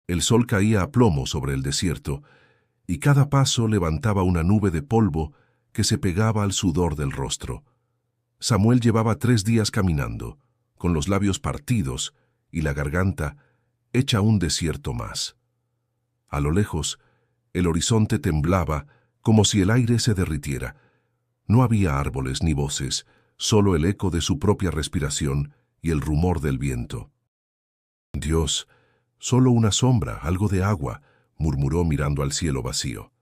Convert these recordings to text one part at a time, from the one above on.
El sol caía a plomo sobre el desierto, y cada paso levantaba una nube de polvo que se pegaba al sudor del rostro. Samuel llevaba 3 días caminando, con los labios partidos y la garganta hecha un desierto más. A lo lejos, el horizonte temblaba como si el aire se derritiera. No había árboles ni voces, solo el eco de su propia respiración y el rumor del viento. Dios, solo una sombra, algo de agua, murmuró mirando al cielo vacío.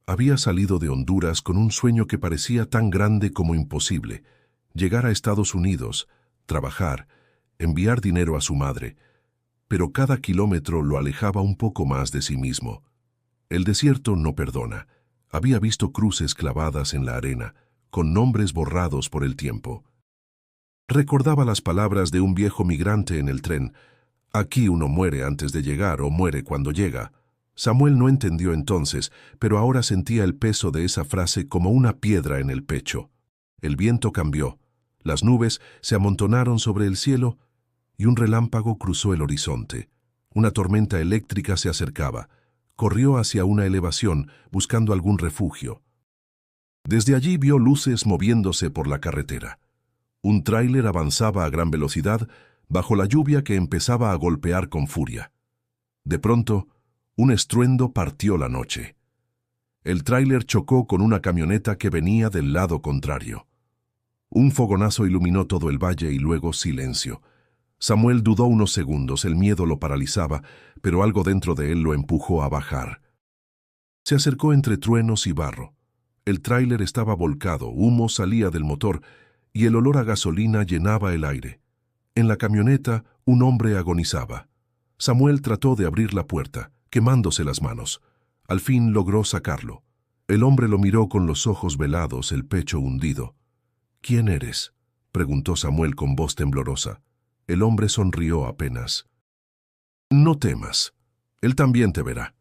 Había salido de Honduras con un sueño que parecía tan grande como imposible: llegar a Estados Unidos, trabajar, enviar dinero a su madre, pero cada kilómetro lo alejaba un poco más de sí mismo. El desierto no perdona. Había visto cruces clavadas en la arena, con nombres borrados por el tiempo. Recordaba las palabras de un viejo migrante en el tren: aquí uno muere antes de llegar o muere cuando llega. Samuel no entendió entonces, pero ahora sentía el peso de esa frase como una piedra en el pecho. El viento cambió, las nubes se amontonaron sobre el cielo y un relámpago cruzó el horizonte. Una tormenta eléctrica se acercaba. Corrió hacia una elevación, buscando algún refugio. Desde allí vio luces moviéndose por la carretera. Un tráiler avanzaba a gran velocidad bajo la lluvia que empezaba a golpear con furia. De pronto, un estruendo partió la noche. El tráiler chocó con una camioneta que venía del lado contrario. Un fogonazo iluminó todo el valle y luego silencio. Samuel dudó unos segundos, el miedo lo paralizaba, pero algo dentro de él lo empujó a bajar. Se acercó entre truenos y barro. El tráiler estaba volcado, humo salía del motor y el olor a gasolina llenaba el aire. En la camioneta, un hombre agonizaba. Samuel trató de abrir la puerta, quemándose las manos. Al fin logró sacarlo. El hombre lo miró con los ojos velados, el pecho hundido. «¿Quién eres?», preguntó Samuel con voz temblorosa. El hombre sonrió apenas. «No temas. Él también te verá».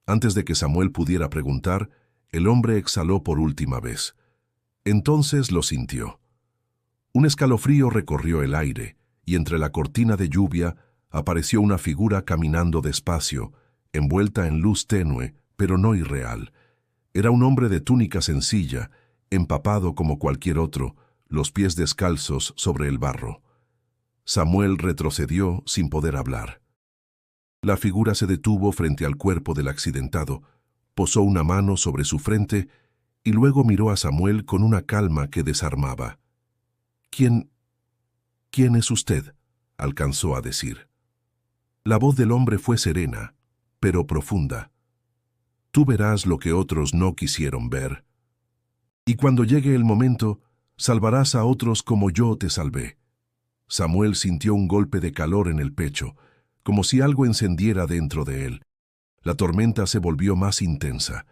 Antes de que Samuel pudiera preguntar, el hombre exhaló por última vez. Entonces lo sintió. Un escalofrío recorrió el aire, y entre la cortina de lluvia apareció una figura caminando despacio, envuelta en luz tenue, pero no irreal. Era un hombre de túnica sencilla, empapado como cualquier otro, los pies descalzos sobre el barro. Samuel retrocedió sin poder hablar. La figura se detuvo frente al cuerpo del accidentado, posó una mano sobre su frente y luego miró a Samuel con una calma que desarmaba. «¿Quién es usted?», alcanzó a decir. La voz del hombre fue serena, pero profunda. «Tú verás lo que otros no quisieron ver. Y cuando llegue el momento, salvarás a otros como yo te salvé». Samuel sintió un golpe de calor en el pecho, como si algo encendiera dentro de él. La tormenta se volvió más intensa.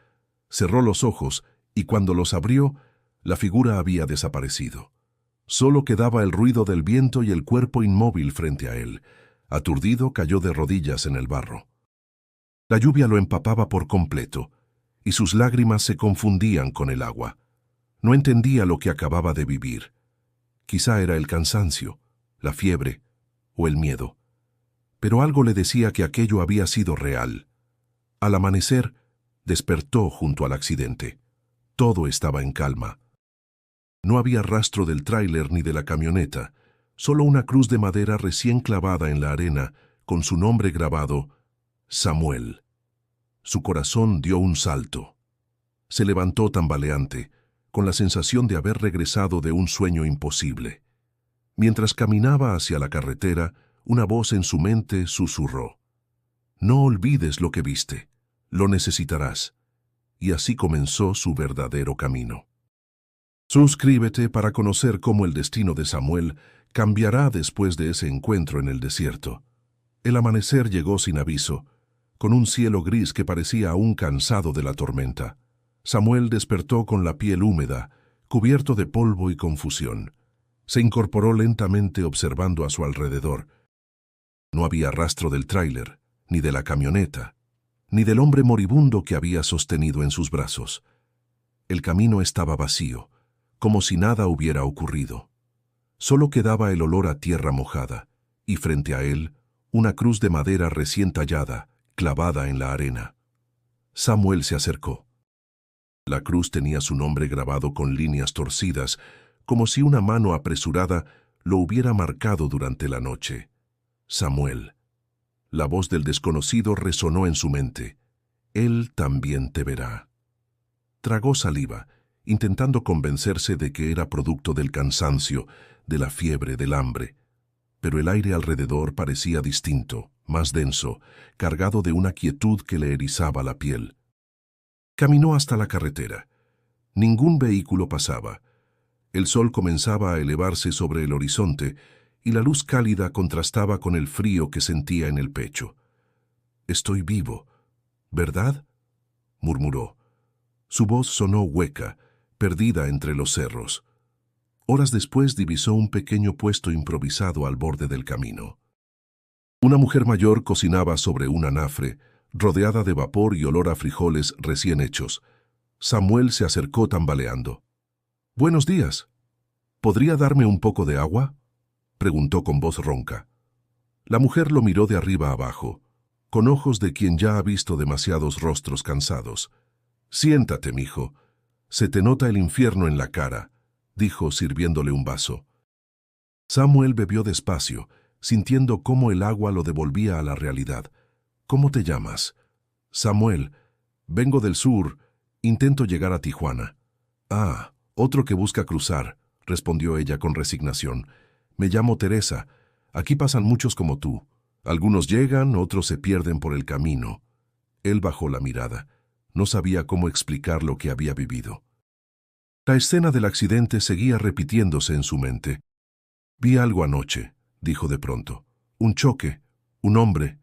Cerró los ojos y cuando los abrió, la figura había desaparecido. Solo quedaba el ruido del viento y el cuerpo inmóvil frente a él. Aturdido, cayó de rodillas en el barro. La lluvia lo empapaba por completo, y sus lágrimas se confundían con el agua. No entendía lo que acababa de vivir. Quizá era el cansancio, la fiebre o el miedo. Pero algo le decía que aquello había sido real. Al amanecer, despertó junto al accidente. Todo estaba en calma. No había rastro del tráiler ni de la camioneta, solo una cruz de madera recién clavada en la arena, con su nombre grabado, Samuel. Su corazón dio un salto. Se levantó tambaleante, con la sensación de haber regresado de un sueño imposible. Mientras caminaba hacia la carretera, una voz en su mente susurró: «No olvides lo que viste, lo necesitarás». Y así comenzó su verdadero camino. Suscríbete para conocer cómo el destino de Samuel cambiará después de ese encuentro en el desierto. El amanecer llegó sin aviso, con un cielo gris que parecía aún cansado de la tormenta. Samuel despertó con la piel húmeda, cubierto de polvo y confusión. Se incorporó lentamente observando a su alrededor. No había rastro del tráiler, ni de la camioneta, ni del hombre moribundo que había sostenido en sus brazos. El camino estaba vacío, como si nada hubiera ocurrido. Solo quedaba el olor a tierra mojada, y frente a él, una cruz de madera recién tallada, clavada en la arena. Samuel se acercó. La cruz tenía su nombre grabado con líneas torcidas, como si una mano apresurada lo hubiera marcado durante la noche. Samuel. La voz del desconocido resonó en su mente. Él también te verá. Tragó saliva, intentando convencerse de que era producto del cansancio, de la fiebre, del hambre. Pero el aire alrededor parecía distinto, más denso, cargado de una quietud que le erizaba la piel. Caminó hasta la carretera. Ningún vehículo pasaba. El sol comenzaba a elevarse sobre el horizonte y la luz cálida contrastaba con el frío que sentía en el pecho. «Estoy vivo, ¿verdad?», murmuró. Su voz sonó hueca, perdida entre los cerros. Horas después divisó un pequeño puesto improvisado al borde del camino. Una mujer mayor cocinaba sobre un anafre, rodeada de vapor y olor a frijoles recién hechos. Samuel se acercó tambaleando. «Buenos días. ¿Podría darme un poco de agua?», preguntó con voz ronca. La mujer lo miró de arriba abajo, con ojos de quien ya ha visto demasiados rostros cansados. «Siéntate, mijo. Se te nota el infierno en la cara», dijo sirviéndole un vaso. Samuel bebió despacio, sintiendo cómo el agua lo devolvía a la realidad. «¿Cómo te llamas?» «Samuel. Vengo del sur. Intento llegar a Tijuana». «Ah, otro que busca cruzar», respondió ella con resignación. «Me llamo Teresa. Aquí pasan muchos como tú. Algunos llegan, otros se pierden por el camino». Él bajó la mirada. No sabía cómo explicar lo que había vivido. La escena del accidente seguía repitiéndose en su mente. «Vi algo anoche», dijo de pronto. «Un choque, un hombre,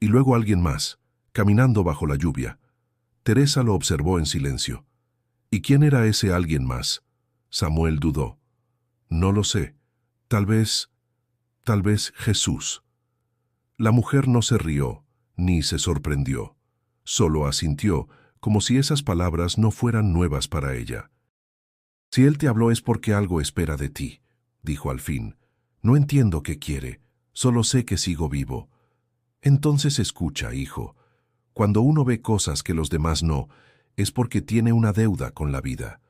y luego alguien más, caminando bajo la lluvia». Teresa lo observó en silencio. «¿Y quién era ese alguien más?». Samuel dudó. «No lo sé. Tal vez Jesús». La mujer no se rió, ni se sorprendió. Solo asintió, como si esas palabras no fueran nuevas para ella. «Si él te habló es porque algo espera de ti», dijo al fin. «No entiendo qué quiere, solo sé que sigo vivo». «Entonces escucha, hijo. Cuando uno ve cosas que los demás no, es porque tiene una deuda con la vida».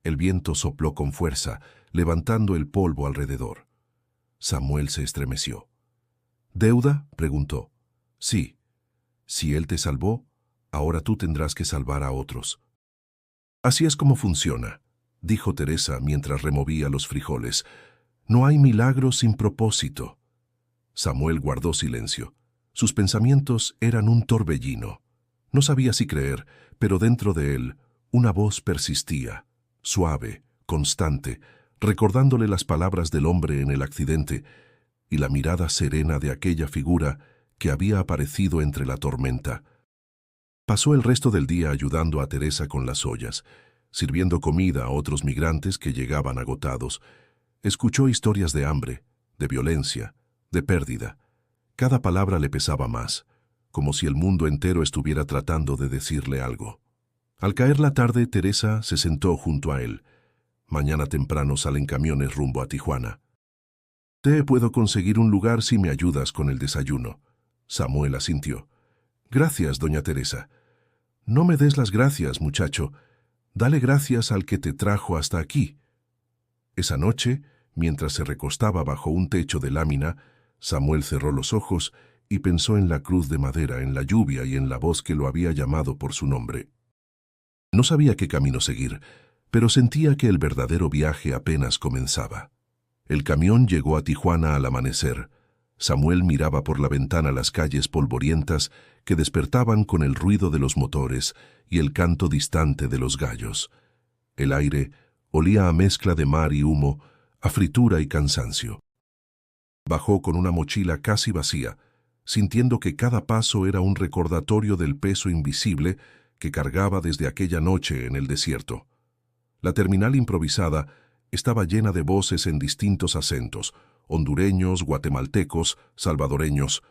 El viento sopló con fuerza, levantando el polvo alrededor. Samuel se estremeció. «¿Deuda?», preguntó. «Sí. Si él te salvó, ahora tú tendrás que salvar a otros». «Así es como funciona», dijo Teresa mientras removía los frijoles. «No hay milagros sin propósito». Samuel guardó silencio. Sus pensamientos eran un torbellino. No sabía si creer, pero dentro de él una voz persistía, suave, constante, recordándole las palabras del hombre en el accidente y la mirada serena de aquella figura que había aparecido entre la tormenta. Pasó el resto del día ayudando a Teresa con las ollas, sirviendo comida a otros migrantes que llegaban agotados. Escuchó historias de hambre, de violencia, de pérdida. Cada palabra le pesaba más, como si el mundo entero estuviera tratando de decirle algo. Al caer la tarde, Teresa se sentó junto a él. «Mañana temprano salen camiones rumbo a Tijuana. Te puedo conseguir un lugar si me ayudas con el desayuno». Samuel asintió. «Gracias, doña Teresa». «No me des las gracias, muchacho. Dale gracias al que te trajo hasta aquí». Esa noche, mientras se recostaba bajo un techo de lámina, Samuel cerró los ojos y pensó en la cruz de madera, en la lluvia y en la voz que lo había llamado por su nombre. No sabía qué camino seguir, pero sentía que el verdadero viaje apenas comenzaba. El camión llegó a Tijuana al amanecer. Samuel miraba por la ventana las calles polvorientas que despertaban con el ruido de los motores y el canto distante de los gallos. El aire olía a mezcla de mar y humo, a fritura y cansancio. Bajó con una mochila casi vacía, sintiendo que cada paso era un recordatorio del peso invisible que cargaba desde aquella noche en el desierto. La terminal improvisada estaba llena de voces en distintos acentos, hondureños, guatemaltecos, salvadoreños,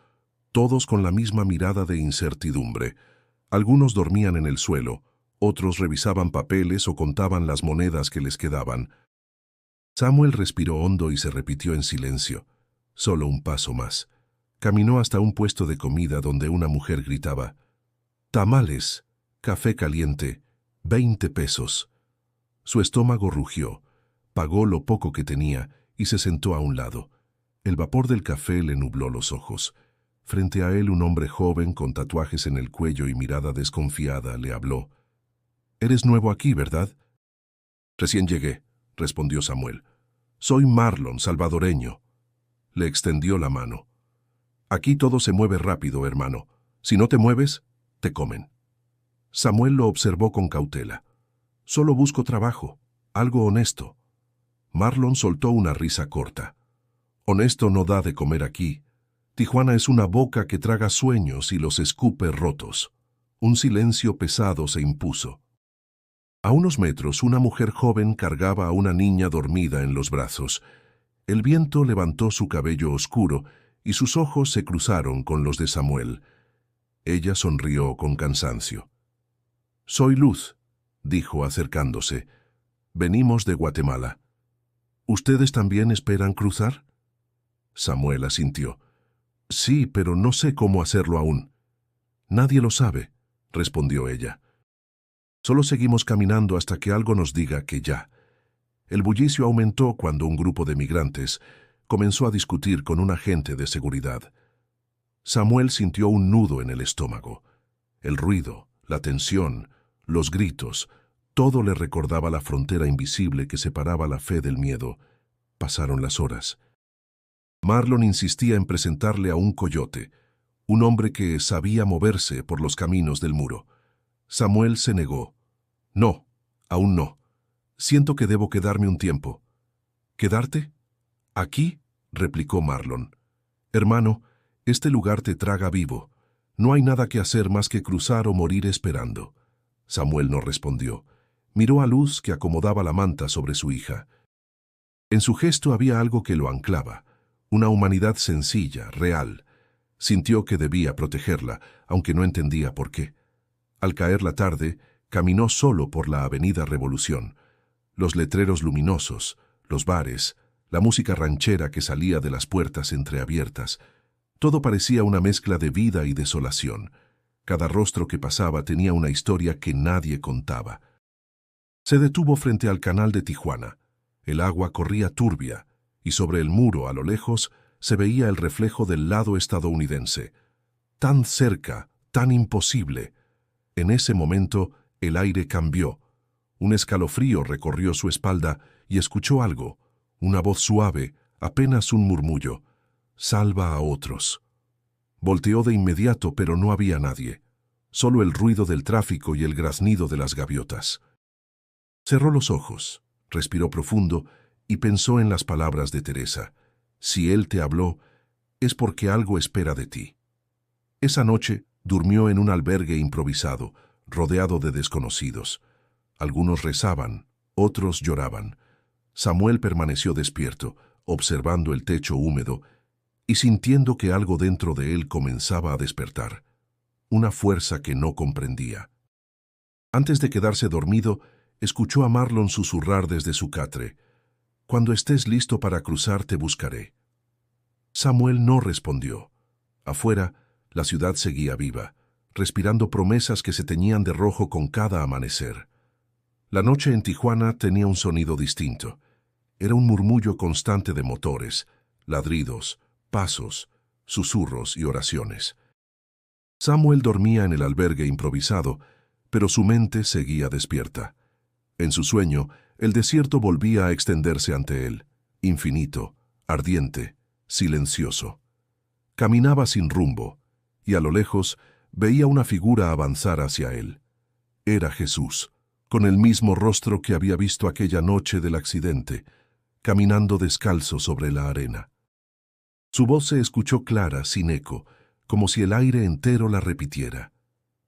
todos con la misma mirada de incertidumbre. Algunos dormían en el suelo, otros revisaban papeles o contaban las monedas que les quedaban. Samuel respiró hondo y se repitió en silencio. Solo un paso más. Caminó hasta un puesto de comida donde una mujer gritaba: «Tamales, café caliente, 20 pesos». Su estómago rugió, pagó lo poco que tenía y se sentó a un lado. El vapor del café le nubló los ojos. Frente a él un hombre joven con tatuajes en el cuello y mirada desconfiada le habló. «Eres nuevo aquí, ¿verdad?» «Recién llegué», respondió Samuel. «Soy Marlon, salvadoreño». Le extendió la mano. «Aquí todo se mueve rápido, hermano. Si no te mueves, te comen». Samuel lo observó con cautela. «Solo busco trabajo, algo honesto». Marlon soltó una risa corta. «Honesto no da de comer aquí. Tijuana es una boca que traga sueños y los escupe rotos». Un silencio pesado se impuso. A unos metros, una mujer joven cargaba a una niña dormida en los brazos. El viento levantó su cabello oscuro y sus ojos se cruzaron con los de Samuel. Ella sonrió con cansancio. «Soy Luz», dijo acercándose. «Venimos de Guatemala». «¿Ustedes también esperan cruzar?» Samuel asintió. «Sí, pero no sé cómo hacerlo aún». «Nadie lo sabe», respondió ella. «Solo seguimos caminando hasta que algo nos diga que ya». El bullicio aumentó cuando un grupo de migrantes comenzó a discutir con un agente de seguridad. Samuel sintió un nudo en el estómago. El ruido, la tensión, los gritos, todo le recordaba la frontera invisible que separaba la fe del miedo. Pasaron las horas. Marlon insistía en presentarle a un coyote, un hombre que sabía moverse por los caminos del muro. Samuel se negó. «No, aún no. Siento que debo quedarme un tiempo». «¿Quedarte? ¿Aquí?», replicó Marlon. «Hermano, este lugar te traga vivo. No hay nada que hacer más que cruzar o morir esperando». Samuel no respondió. Miró a Luz, que acomodaba la manta sobre su hija. En su gesto había algo que lo anclaba, una humanidad sencilla, real. Sintió que debía protegerla, aunque no entendía por qué. Al caer la tarde, caminó solo por la avenida Revolución. Los letreros luminosos, los bares, la música ranchera que salía de las puertas entreabiertas. Todo parecía una mezcla de vida y desolación. Cada rostro que pasaba tenía una historia que nadie contaba. Se detuvo frente al canal de Tijuana. El agua corría turbia, y sobre el muro, a lo lejos, se veía el reflejo del lado estadounidense. Tan cerca, tan imposible. En ese momento, el aire cambió. Un escalofrío recorrió su espalda y escuchó algo, una voz suave, apenas un murmullo. «Salva a otros». Volteó de inmediato, pero no había nadie. Solo el ruido del tráfico y el graznido de las gaviotas. Cerró los ojos, respiró profundo y pensó en las palabras de Teresa. Si él te habló, es porque algo espera de ti. Esa noche durmió en un albergue improvisado, rodeado de desconocidos. Algunos rezaban, otros lloraban. Samuel permaneció despierto, observando el techo húmedo y sintiendo que algo dentro de él comenzaba a despertar. Una fuerza que no comprendía. Antes de quedarse dormido, escuchó a Marlon susurrar desde su catre: «Cuando estés listo para cruzar, te buscaré». Samuel no respondió. Afuera, la ciudad seguía viva, respirando promesas que se teñían de rojo con cada amanecer. La noche en Tijuana tenía un sonido distinto. Era un murmullo constante de motores, ladridos, pasos, susurros y oraciones. Samuel dormía en el albergue improvisado, pero su mente seguía despierta. En su sueño, el desierto volvía a extenderse ante él, infinito, ardiente, silencioso. Caminaba sin rumbo, y a lo lejos veía una figura avanzar hacia él. Era Jesús, con el mismo rostro que había visto aquella noche del accidente, caminando descalzo sobre la arena. Su voz se escuchó clara, sin eco, como si el aire entero la repitiera.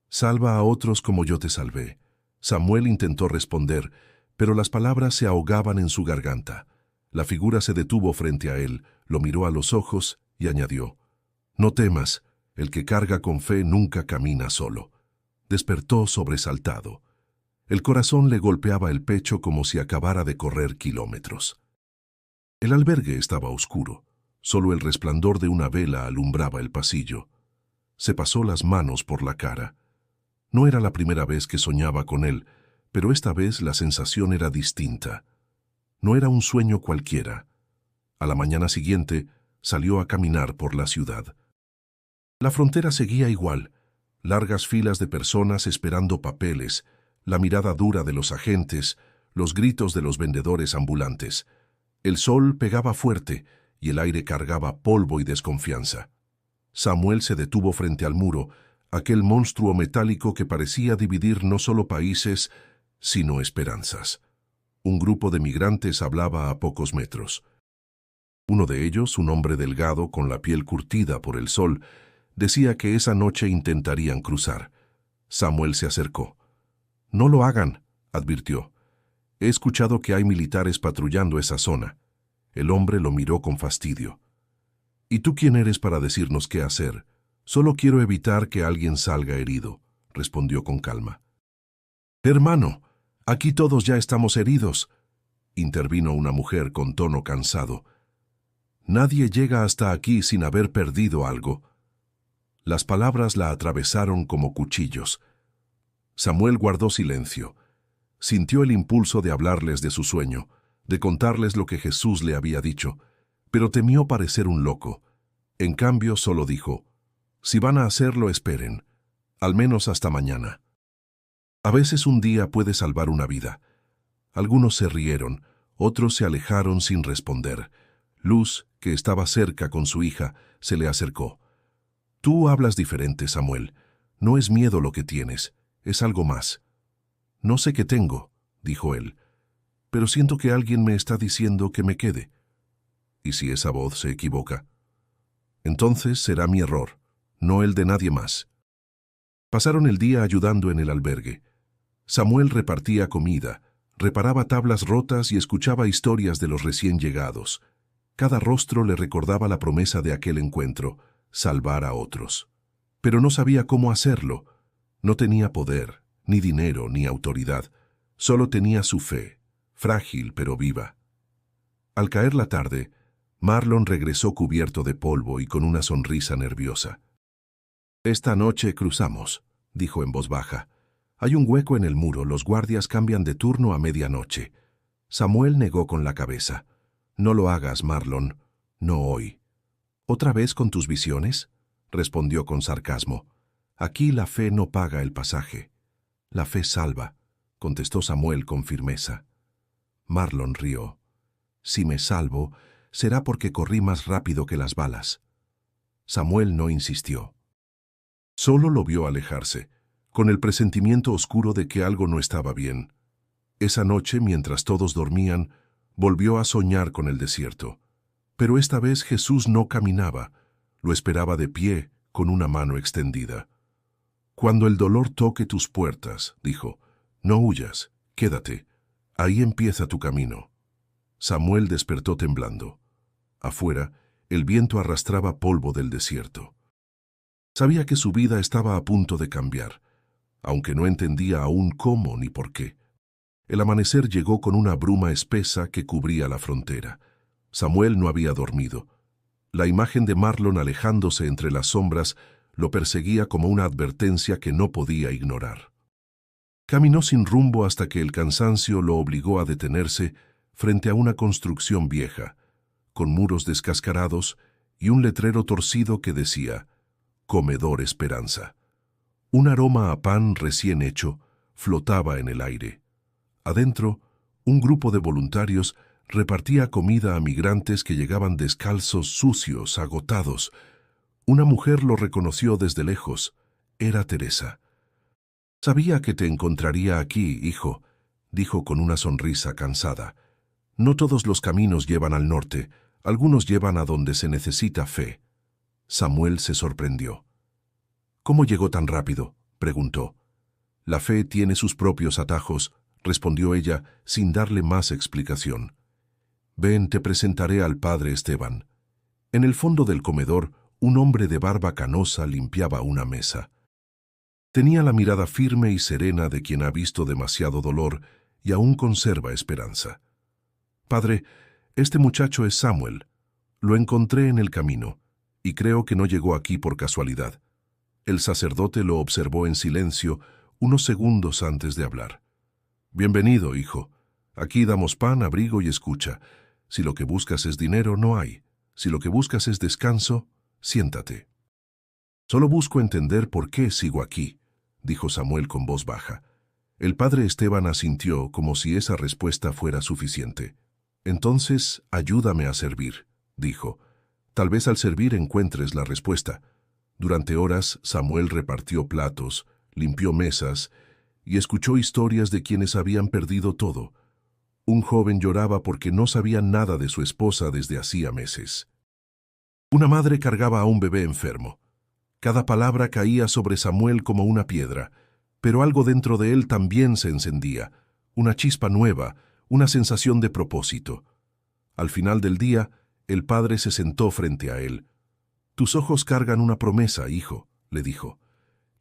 «Salva a otros como yo te salvé». Samuel intentó responder, pero las palabras se ahogaban en su garganta. La figura se detuvo frente a él, lo miró a los ojos y añadió: «No temas, el que carga con fe nunca camina solo». Despertó sobresaltado. El corazón le golpeaba el pecho como si acabara de correr kilómetros. El albergue estaba oscuro. Solo el resplandor de una vela alumbraba el pasillo. Se pasó las manos por la cara. No era la primera vez que soñaba con él, pero esta vez la sensación era distinta. No era un sueño cualquiera. A la mañana siguiente salió a caminar por la ciudad. La frontera seguía igual, largas filas de personas esperando papeles, la mirada dura de los agentes, los gritos de los vendedores ambulantes. El sol pegaba fuerte y el aire cargaba polvo y desconfianza. Samuel se detuvo frente al muro, aquel monstruo metálico que parecía dividir no solo países, sino esperanzas. Un grupo de migrantes hablaba a pocos metros. Uno de ellos, un hombre delgado con la piel curtida por el sol, decía que esa noche intentarían cruzar. Samuel se acercó. «No lo hagan», advirtió. «He escuchado que hay militares patrullando esa zona». El hombre lo miró con fastidio. «¿Y tú quién eres para decirnos qué hacer? Solo quiero evitar que alguien salga herido», respondió con calma. «Hermano, aquí todos ya estamos heridos», intervino una mujer con tono cansado. «Nadie llega hasta aquí sin haber perdido algo». Las palabras la atravesaron como cuchillos. Samuel guardó silencio. Sintió el impulso de hablarles de su sueño, de contarles lo que Jesús le había dicho, pero temió parecer un loco. En cambio, solo dijo: «Si van a hacerlo, esperen, al menos hasta mañana». A veces un día puede salvar una vida. Algunos se rieron, otros se alejaron sin responder. Luz, que estaba cerca con su hija, se le acercó. «Tú hablas diferente, Samuel. No es miedo lo que tienes, es algo más». «No sé qué tengo», dijo él, «pero siento que alguien me está diciendo que me quede». «¿Y si esa voz se equivoca?» «Entonces será mi error, no el de nadie más». Pasaron el día ayudando en el albergue. Samuel repartía comida, reparaba tablas rotas y escuchaba historias de los recién llegados. Cada rostro le recordaba la promesa de aquel encuentro: salvar a otros. Pero no sabía cómo hacerlo. No tenía poder, ni dinero, ni autoridad. Solo tenía su fe, frágil pero viva. Al caer la tarde, Marlon regresó cubierto de polvo y con una sonrisa nerviosa. «Esta noche cruzamos», dijo en voz baja. «Hay un hueco en el muro, los guardias cambian de turno a medianoche». Samuel negó con la cabeza. «No lo hagas, Marlon, no hoy». «¿Otra vez con tus visiones?», respondió con sarcasmo. «Aquí la fe no paga el pasaje». «La fe salva», contestó Samuel con firmeza. Marlon rió. «Si me salvo, será porque corrí más rápido que las balas». Samuel no insistió. Solo lo vio alejarse, con el presentimiento oscuro de que algo no estaba bien. Esa noche, mientras todos dormían, volvió a soñar con el desierto. Pero esta vez Jesús no caminaba, lo esperaba de pie, con una mano extendida. «Cuando el dolor toque tus puertas», dijo, «no huyas, quédate, ahí empieza tu camino». Samuel despertó temblando. Afuera, el viento arrastraba polvo del desierto. Sabía que su vida estaba a punto de cambiar, aunque no entendía aún cómo ni por qué. El amanecer llegó con una bruma espesa que cubría la frontera. Samuel no había dormido. La imagen de Marlon alejándose entre las sombras lo perseguía como una advertencia que no podía ignorar. Caminó sin rumbo hasta que el cansancio lo obligó a detenerse frente a una construcción vieja, con muros descascarados y un letrero torcido que decía: «Comedor Esperanza». Un aroma a pan recién hecho flotaba en el aire. Adentro, un grupo de voluntarios repartía comida a migrantes que llegaban descalzos, sucios, agotados. Una mujer lo reconoció desde lejos. Era Teresa. «Sabía que te encontraría aquí, hijo», dijo con una sonrisa cansada. «No todos los caminos llevan al norte, algunos llevan a donde se necesita fe». Samuel se sorprendió. «¿Cómo llegó tan rápido?», preguntó. «La fe tiene sus propios atajos», respondió ella sin darle más explicación. «Ven, te presentaré al padre Esteban». En el fondo del comedor, un hombre de barba canosa limpiaba una mesa. Tenía la mirada firme y serena de quien ha visto demasiado dolor y aún conserva esperanza. «Padre, este muchacho es Samuel. Lo encontré en el camino, y creo que no llegó aquí por casualidad. El sacerdote lo observó en silencio unos segundos antes de hablar. Bienvenido, hijo. Aquí damos pan, abrigo y escucha. Si lo que buscas es dinero, no hay. Si lo que buscas es descanso, siéntate. Solo busco entender por qué sigo aquí, dijo Samuel con voz baja. El padre Esteban asintió como si esa respuesta fuera suficiente. Entonces, ayúdame a servir, dijo. Tal vez al servir encuentres la respuesta. Durante horas, Samuel repartió platos, limpió mesas y escuchó historias de quienes habían perdido todo. Un joven lloraba porque no sabía nada de su esposa desde hacía meses. Una madre cargaba a un bebé enfermo. Cada palabra caía sobre Samuel como una piedra, pero algo dentro de él también se encendía, una chispa nueva, una sensación de propósito. Al final del día, el padre se sentó frente a él. «Tus ojos cargan una promesa, hijo», le dijo.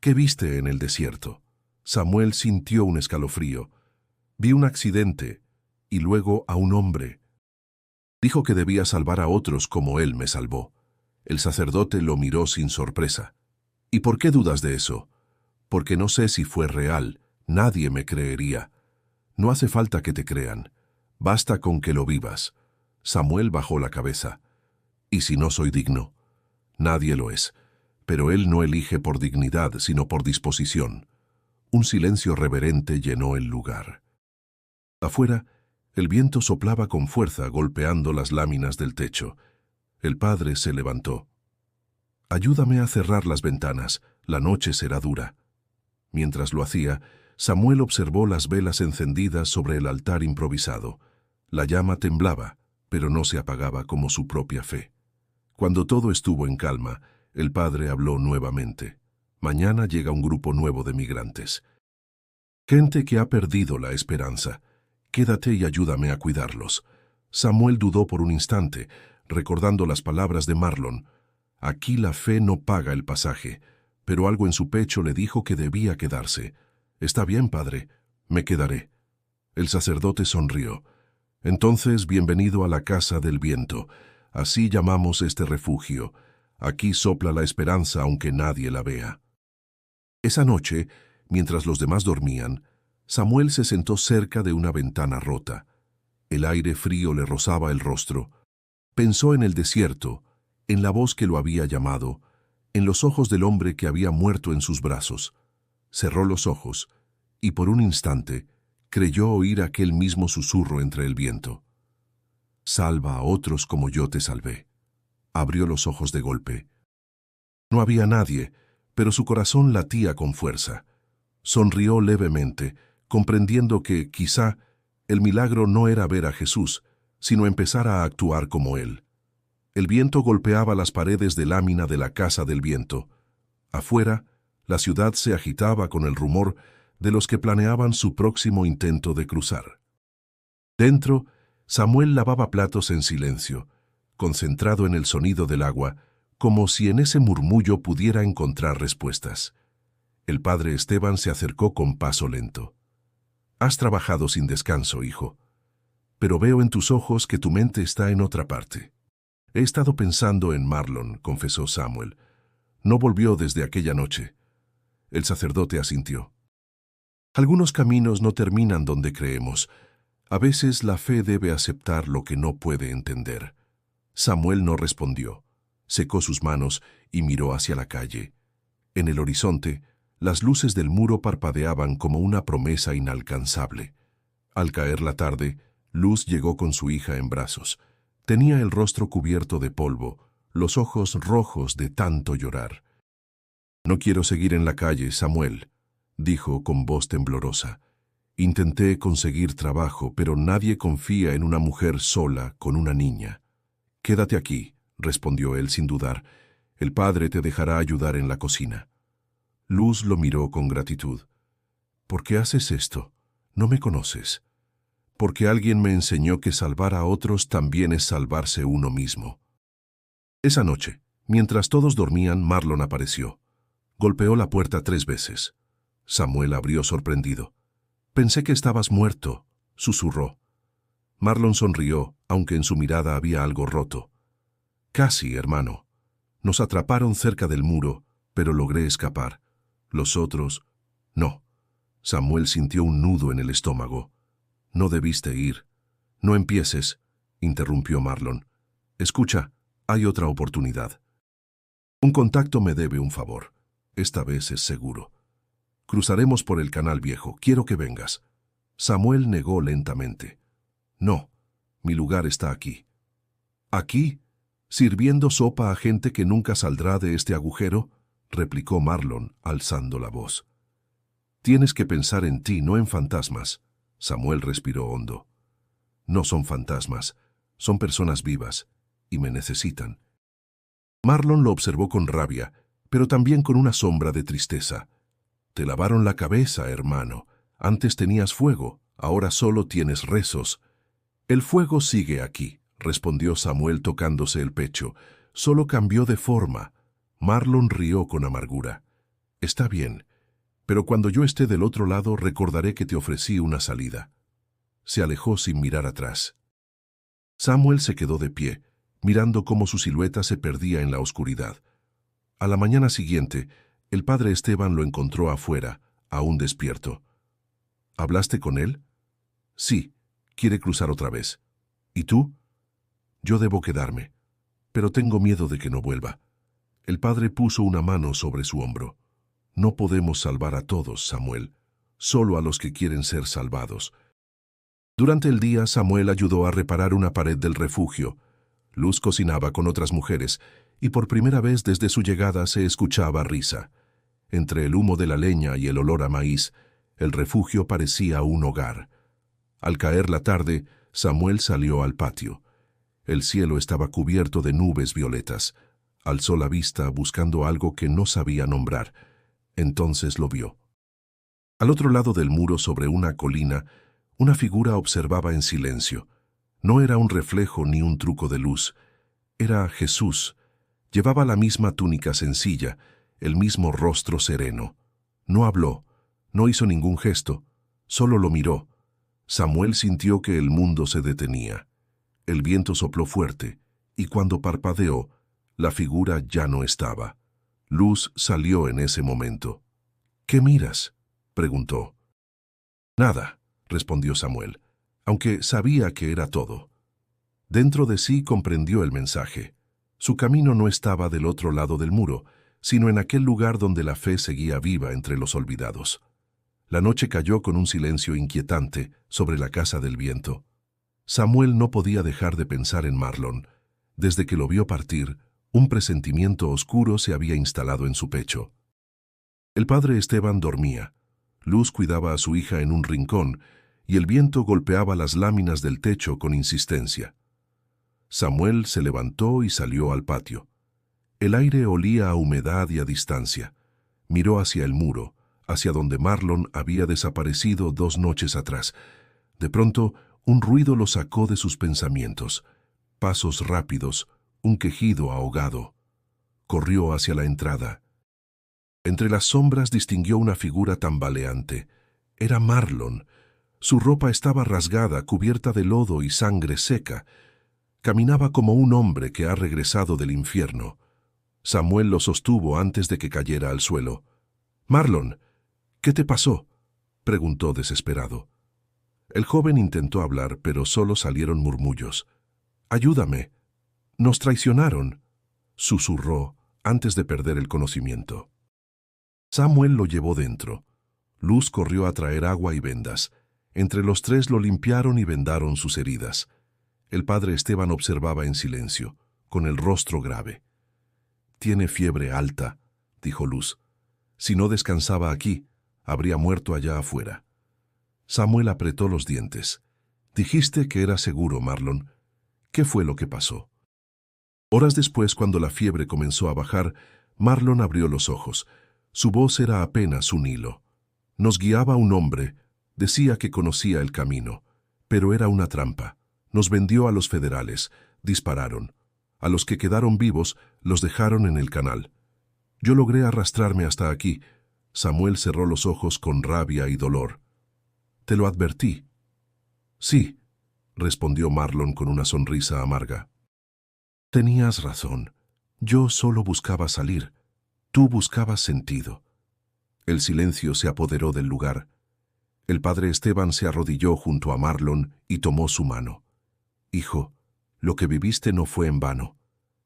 «¿Qué viste en el desierto?» Samuel sintió un escalofrío. «Vi un accidente y luego a un hombre. Dijo que debía salvar a otros como él me salvó». El sacerdote lo miró sin sorpresa. «¿Y por qué dudas de eso?» «Porque no sé si fue real. Nadie me creería». «No hace falta que te crean. Basta con que lo vivas». Samuel bajó la cabeza. «¿Y si no soy digno?» «Nadie lo es. Pero él no elige por dignidad, sino por disposición». Un silencio reverente llenó el lugar. Afuera, el viento soplaba con fuerza, golpeando las láminas del techo. El padre se levantó. «Ayúdame a cerrar las ventanas. La noche será dura». Mientras lo hacía, Samuel observó las velas encendidas sobre el altar improvisado. La llama temblaba, pero no se apagaba como su propia fe. Cuando todo estuvo en calma, el padre habló nuevamente. «Mañana llega un grupo nuevo de migrantes. Gente que ha perdido la esperanza. Quédate y ayúdame a cuidarlos». Samuel dudó por un instante, recordando las palabras de Marlon. Aquí la fe no paga el pasaje, pero algo en su pecho le dijo que debía quedarse. «Está bien, padre, me quedaré». El sacerdote sonrió. «Entonces, bienvenido a la casa del viento. Así llamamos este refugio. Aquí sopla la esperanza aunque nadie la vea». Esa noche, mientras los demás dormían, Samuel se sentó cerca de una ventana rota. El aire frío le rozaba el rostro. Pensó en el desierto, en la voz que lo había llamado, en los ojos del hombre que había muerto en sus brazos. Cerró los ojos y por un instante creyó oír aquel mismo susurro entre el viento. «Salva a otros como yo te salvé». Abrió los ojos de golpe. No había nadie, pero su corazón latía con fuerza. Sonrió levemente, comprendiendo que, quizá, el milagro no era ver a Jesús, sino empezar a actuar como él. El viento golpeaba las paredes de lámina de la casa del viento. Afuera, la ciudad se agitaba con el rumor de los que planeaban su próximo intento de cruzar. Dentro, Samuel lavaba platos en silencio, concentrado en el sonido del agua, como si en ese murmullo pudiera encontrar respuestas. El padre Esteban se acercó con paso lento. «Has trabajado sin descanso, hijo, pero veo en tus ojos que tu mente está en otra parte». «He estado pensando en Marlon», confesó Samuel. «No volvió desde aquella noche». El sacerdote asintió. «Algunos caminos no terminan donde creemos. A veces la fe debe aceptar lo que no puede entender». Samuel no respondió. Secó sus manos y miró hacia la calle. En el horizonte, las luces del muro parpadeaban como una promesa inalcanzable. Al caer la tarde, Luz llegó con su hija en brazos. Tenía el rostro cubierto de polvo, los ojos rojos de tanto llorar. «No quiero seguir en la calle, Samuel», dijo con voz temblorosa. «Intenté conseguir trabajo, pero nadie confía en una mujer sola con una niña». «Quédate aquí», respondió él sin dudar. «El padre te dejará ayudar en la cocina». Luz lo miró con gratitud. «¿Por qué haces esto? No me conoces». «Porque alguien me enseñó que salvar a otros también es salvarse uno mismo». Esa noche, mientras todos dormían, Marlon apareció. Golpeó la puerta 3 veces. Samuel abrió sorprendido. «Pensé que estabas muerto», susurró. Marlon sonrió, aunque en su mirada había algo roto. Casi, hermano. Nos atraparon cerca del muro, pero logré escapar. Los otros, no. Samuel sintió un nudo en el estómago. No debiste ir. No empieces, interrumpió Marlon. Escucha, hay otra oportunidad. Un contacto me debe un favor. Esta vez es seguro. Cruzaremos por el canal viejo. Quiero que vengas. Samuel negó lentamente. No, mi lugar está aquí. ¿Aquí? ¿Sirviendo sopa a gente que nunca saldrá de este agujero? Replicó Marlon, alzando la voz. Tienes que pensar en ti, no en fantasmas. Samuel respiró hondo. No son fantasmas, son personas vivas, y me necesitan. Marlon lo observó con rabia, pero también con una sombra de tristeza. Te lavaron la cabeza, hermano. Antes tenías fuego, ahora solo tienes rezos. El fuego sigue aquí, respondió Samuel tocándose el pecho. Solo cambió de forma. Marlon rió con amargura. Está bien, pero cuando yo esté del otro lado recordaré que te ofrecí una salida. Se alejó sin mirar atrás. Samuel se quedó de pie, mirando cómo su silueta se perdía en la oscuridad. A la mañana siguiente, el padre Esteban lo encontró afuera, aún despierto. ¿Hablaste con él? Sí, quiere cruzar otra vez. ¿Y tú? Yo debo quedarme, pero tengo miedo de que no vuelva. El padre puso una mano sobre su hombro. No podemos salvar a todos, Samuel, solo a los que quieren ser salvados. Durante el día, Samuel ayudó a reparar una pared del refugio. Luz cocinaba con otras mujeres, y por primera vez desde su llegada se escuchaba risa. Entre el humo de la leña y el olor a maíz, el refugio parecía un hogar. Al caer la tarde, Samuel salió al patio. El cielo estaba cubierto de nubes violetas. Alzó la vista buscando algo que no sabía nombrar. Entonces lo vio. Al otro lado del muro, sobre una colina, una figura observaba en silencio. No era un reflejo ni un truco de luz. Era Jesús. Llevaba la misma túnica sencilla, el mismo rostro sereno. No habló, no hizo ningún gesto, solo lo miró. Samuel sintió que el mundo se detenía. El viento sopló fuerte, y cuando parpadeó, la figura ya no estaba. Luz salió en ese momento. ¿Qué miras?, preguntó. Nada, respondió Samuel, aunque sabía que era todo. Dentro de sí comprendió el mensaje. Su camino no estaba del otro lado del muro, sino en aquel lugar donde la fe seguía viva entre los olvidados. La noche cayó con un silencio inquietante sobre la casa del viento. Samuel no podía dejar de pensar en Marlon. Desde que lo vio partir, un presentimiento oscuro se había instalado en su pecho. El padre Esteban dormía. Luz cuidaba a su hija en un rincón, y el viento golpeaba las láminas del techo con insistencia. Samuel se levantó y salió al patio. El aire olía a humedad y a distancia. Miró hacia el muro, hacia donde Marlon había desaparecido 2 noches atrás. De pronto, un ruido lo sacó de sus pensamientos. Pasos rápidos, un quejido ahogado. Corrió hacia la entrada. Entre las sombras distinguió una figura tambaleante. Era Marlon. Su ropa estaba rasgada, cubierta de lodo y sangre seca. Caminaba como un hombre que ha regresado del infierno. Samuel lo sostuvo antes de que cayera al suelo. «Marlon, ¿qué te pasó?», preguntó desesperado. El joven intentó hablar, pero solo salieron murmullos. «Ayúdame. Nos traicionaron», susurró antes de perder el conocimiento. Samuel lo llevó dentro. Luz corrió a traer agua y vendas. Entre los 3 lo limpiaron y vendaron sus heridas. El padre Esteban observaba en silencio, con el rostro grave. «Tiene fiebre alta», dijo Luz. «Si no descansaba aquí, habría muerto allá afuera». Samuel apretó los dientes. «Dijiste que era seguro, Marlon. ¿Qué fue lo que pasó?». Horas después, cuando la fiebre comenzó a bajar, Marlon abrió los ojos. Su voz era apenas un hilo. «Nos guiaba un hombre. Decía que conocía el camino. Pero era una trampa. Nos vendió a los federales. Dispararon. A los que quedaron vivos, los dejaron en el canal. Yo logré arrastrarme hasta aquí». Samuel cerró los ojos con rabia y dolor. «Te lo advertí». «Sí», respondió Marlon con una sonrisa amarga. Tenías razón. Yo solo buscaba salir. Tú buscabas sentido. El silencio se apoderó del lugar. El padre Esteban se arrodilló junto a Marlon y tomó su mano. Hijo, lo que viviste no fue en vano.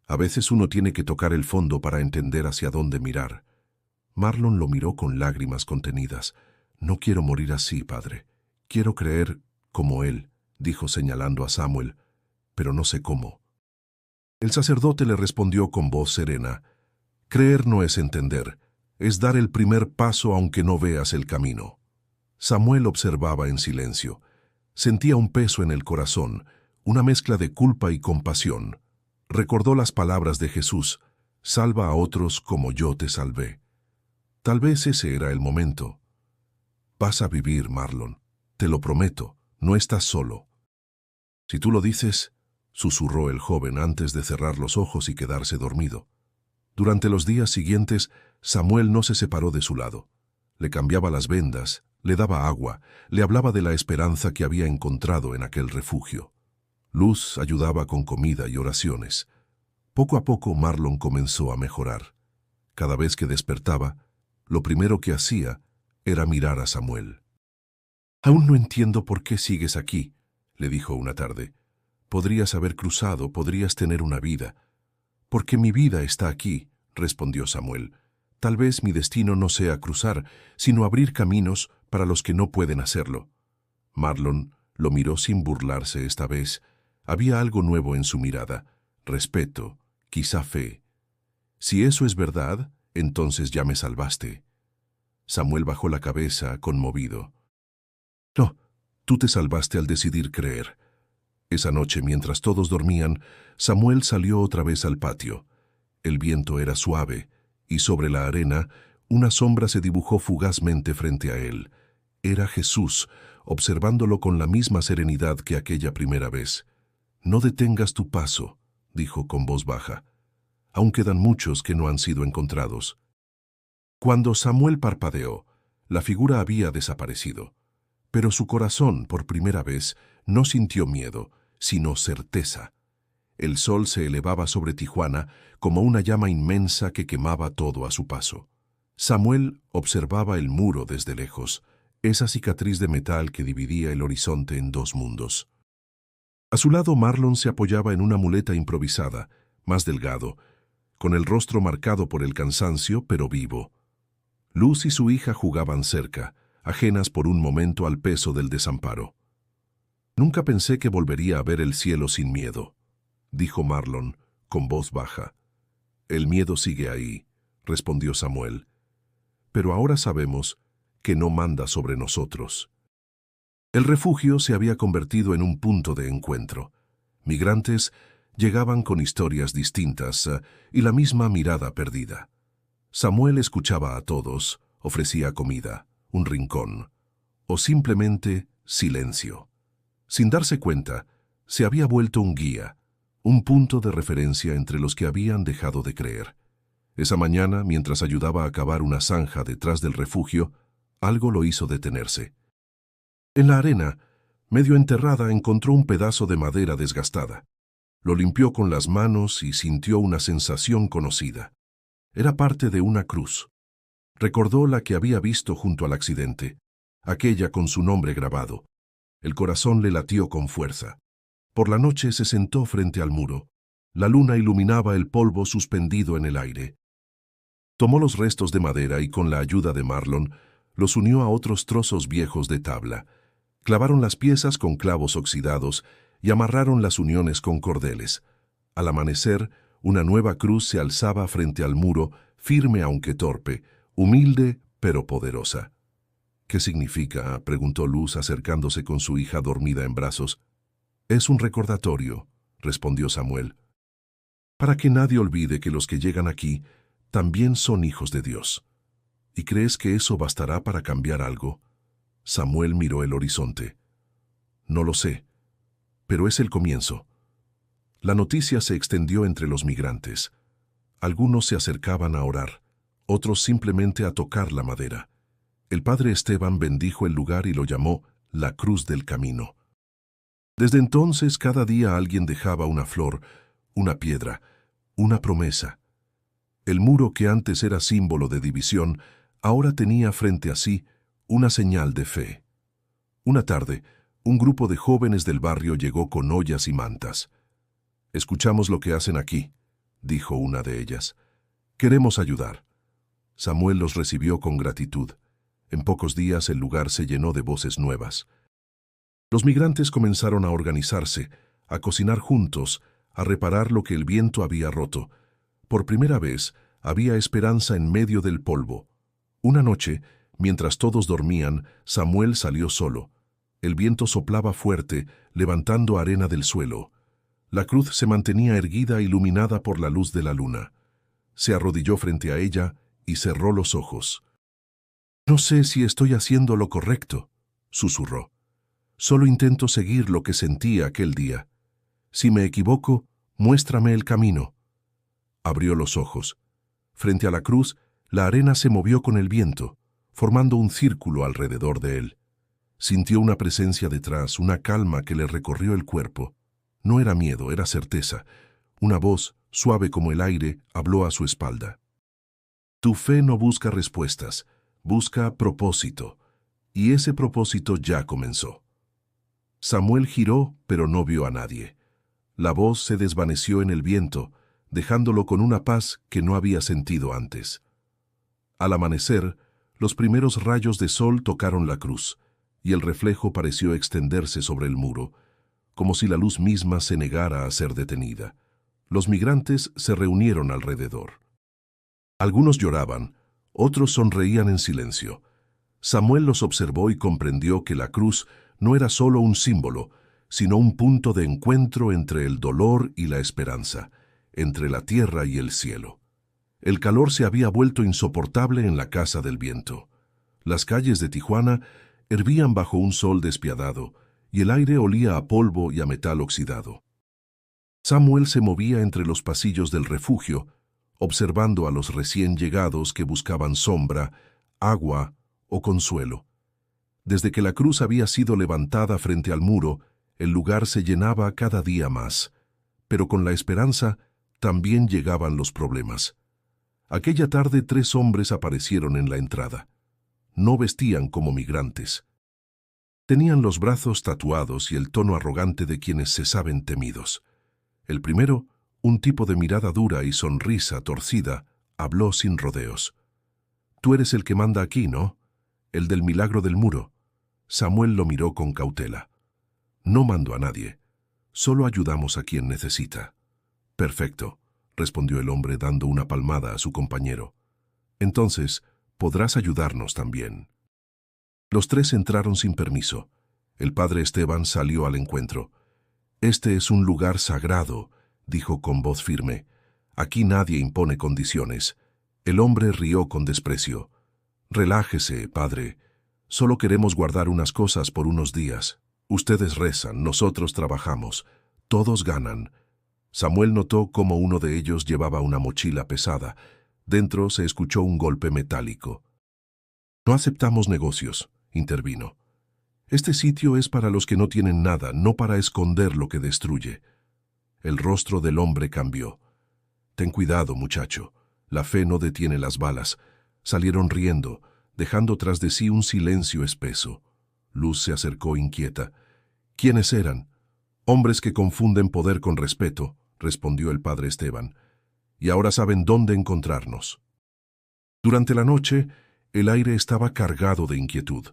A veces uno tiene que tocar el fondo para entender hacia dónde mirar. Marlon lo miró con lágrimas contenidas. No quiero morir así, padre. Quiero creer como él, dijo señalando a Samuel, pero no sé cómo. El sacerdote le respondió con voz serena: creer no es entender, es dar el primer paso aunque no veas el camino. Samuel observaba en silencio. Sentía un peso en el corazón, una mezcla de culpa y compasión. Recordó las palabras de Jesús: salva a otros como yo te salvé. Tal vez ese era el momento. Vas a vivir, Marlon. Te lo prometo, no estás solo. Si tú lo dices, susurró el joven antes de cerrar los ojos y quedarse dormido. Durante los días siguientes, Samuel no se separó de su lado. Le cambiaba las vendas, le daba agua, le hablaba de la esperanza que había encontrado en aquel refugio. Luz ayudaba con comida y oraciones. Poco a poco Marlon comenzó a mejorar. Cada vez que despertaba, lo primero que hacía era mirar a Samuel. «Aún no entiendo por qué sigues aquí», le dijo una tarde. «Podrías haber cruzado, podrías tener una vida». «Porque mi vida está aquí», respondió Samuel. «Tal vez mi destino no sea cruzar, sino abrir caminos para los que no pueden hacerlo». Marlon lo miró sin burlarse esta vez. Había algo nuevo en su mirada, respeto, quizá fe. «Si eso es verdad, entonces ya me salvaste». Samuel bajó la cabeza, conmovido. «No, tú te salvaste al decidir creer». Esa noche, mientras todos dormían, Samuel salió otra vez al patio. El viento era suave, y sobre la arena, una sombra se dibujó fugazmente frente a él. Era Jesús, observándolo con la misma serenidad que aquella primera vez. «No detengas tu paso», dijo con voz baja. «Aún quedan muchos que no han sido encontrados». Cuando Samuel parpadeó, la figura había desaparecido. Pero su corazón, por primera vez, no sintió miedo, sino certeza. El sol se elevaba sobre Tijuana como una llama inmensa que quemaba todo a su paso. Samuel observaba el muro desde lejos, esa cicatriz de metal que dividía el horizonte en dos mundos. A su lado Marlon se apoyaba en una muleta improvisada, más delgado, con el rostro marcado por el cansancio, pero vivo. Luz y su hija jugaban cerca, ajenas por un momento al peso del desamparo. «Nunca pensé que volvería a ver el cielo sin miedo», dijo Marlon, con voz baja. «El miedo sigue ahí», respondió Samuel. «Pero ahora sabemos que no manda sobre nosotros». El refugio se había convertido en un punto de encuentro. Migrantes llegaban con historias distintas y la misma mirada perdida. Samuel escuchaba a todos, ofrecía comida, un rincón, o simplemente silencio. Sin darse cuenta, se había vuelto un guía, un punto de referencia entre los que habían dejado de creer. Esa mañana, mientras ayudaba a cavar una zanja detrás del refugio, algo lo hizo detenerse. En la arena, medio enterrada, encontró un pedazo de madera desgastada. Lo limpió con las manos y sintió una sensación conocida. Era parte de una cruz. Recordó la que había visto junto al accidente, aquella con su nombre grabado. El corazón le latió con fuerza. Por la noche se sentó frente al muro. La luna iluminaba el polvo suspendido en el aire. Tomó los restos de madera y con la ayuda de Marlon, los unió a otros trozos viejos de tabla. Clavaron las piezas con clavos oxidados y amarraron las uniones con cordeles. Al amanecer, una nueva cruz se alzaba frente al muro, firme aunque torpe, humilde pero poderosa. «¿Qué significa?», preguntó Luz acercándose con su hija dormida en brazos. «Es un recordatorio», respondió Samuel, «para que nadie olvide que los que llegan aquí también son hijos de Dios». «¿Y crees que eso bastará para cambiar algo?». Samuel miró el horizonte. «No lo sé, pero es el comienzo». La noticia se extendió entre los migrantes. Algunos se acercaban a orar, otros simplemente a tocar la madera. El padre Esteban bendijo el lugar y lo llamó la Cruz del Camino. Desde entonces, cada día alguien dejaba una flor, una piedra, una promesa. El muro que antes era símbolo de división, ahora tenía frente a sí una señal de fe. Una tarde, un grupo de jóvenes del barrio llegó con ollas y mantas. «Escuchamos lo que hacen aquí», dijo una de ellas. «Queremos ayudar». Samuel los recibió con gratitud. En pocos días el lugar se llenó de voces nuevas. Los migrantes comenzaron a organizarse, a cocinar juntos, a reparar lo que el viento había roto. Por primera vez había esperanza en medio del polvo. Una noche, mientras todos dormían, Samuel salió solo. El viento soplaba fuerte, levantando arena del suelo. La cruz se mantenía erguida, iluminada por la luz de la luna. Se arrodilló frente a ella y cerró los ojos. «No sé si estoy haciendo lo correcto», susurró. «Solo intento seguir lo que sentí aquel día. Si me equivoco, muéstrame el camino». Abrió los ojos. Frente a la cruz, la arena se movió con el viento, formando un círculo alrededor de él. Sintió una presencia detrás, una calma que le recorrió el cuerpo. No era miedo, era certeza. Una voz, suave como el aire, habló a su espalda. «Tu fe no busca respuestas, busca propósito». Y ese propósito ya comenzó. Samuel giró, pero no vio a nadie. La voz se desvaneció en el viento, dejándolo con una paz que no había sentido antes. Al amanecer, los primeros rayos de sol tocaron la cruz, y el reflejo pareció extenderse sobre el muro, como si la luz misma se negara a ser detenida. Los migrantes se reunieron alrededor. Algunos lloraban, otros sonreían en silencio. Samuel los observó y comprendió que la cruz no era solo un símbolo, sino un punto de encuentro entre el dolor y la esperanza, entre la tierra y el cielo. El calor se había vuelto insoportable en la Casa del Viento. Las calles de Tijuana hervían bajo un sol despiadado, y el aire olía a polvo y a metal oxidado. Samuel se movía entre los pasillos del refugio, observando a los recién llegados que buscaban sombra, agua o consuelo. Desde que la cruz había sido levantada frente al muro, el lugar se llenaba cada día más. Pero con la esperanza también llegaban los problemas. Aquella tarde 3 hombres aparecieron en la entrada. No vestían como migrantes. Tenían los brazos tatuados y el tono arrogante de quienes se saben temidos. El primero, un tipo de mirada dura y sonrisa torcida, habló sin rodeos. «Tú eres el que manda aquí, ¿no? El del milagro del muro». Samuel lo miró con cautela. «No mando a nadie. Solo ayudamos a quien necesita». «Perfecto», respondió el hombre dando una palmada a su compañero. «Entonces, podrás ayudarnos también». Los 3 entraron sin permiso. El padre Esteban salió al encuentro. «Este es un lugar sagrado», dijo con voz firme. «Aquí nadie impone condiciones». El hombre rió con desprecio. «Relájese, padre. Solo queremos guardar unas cosas por unos días. Ustedes rezan, nosotros trabajamos. Todos ganan». Samuel notó cómo uno de ellos llevaba una mochila pesada. Dentro se escuchó un golpe metálico. «No aceptamos negocios», intervino. «Este sitio es para los que no tienen nada, no para esconder lo que destruye». El rostro del hombre cambió. «Ten cuidado, muchacho. La fe no detiene las balas». Salieron riendo, dejando tras de sí un silencio espeso. Luz se acercó inquieta. «¿Quiénes eran?» «Hombres que confunden poder con respeto», respondió el padre Esteban. «Y ahora saben dónde encontrarnos». Durante la noche, el aire estaba cargado de inquietud.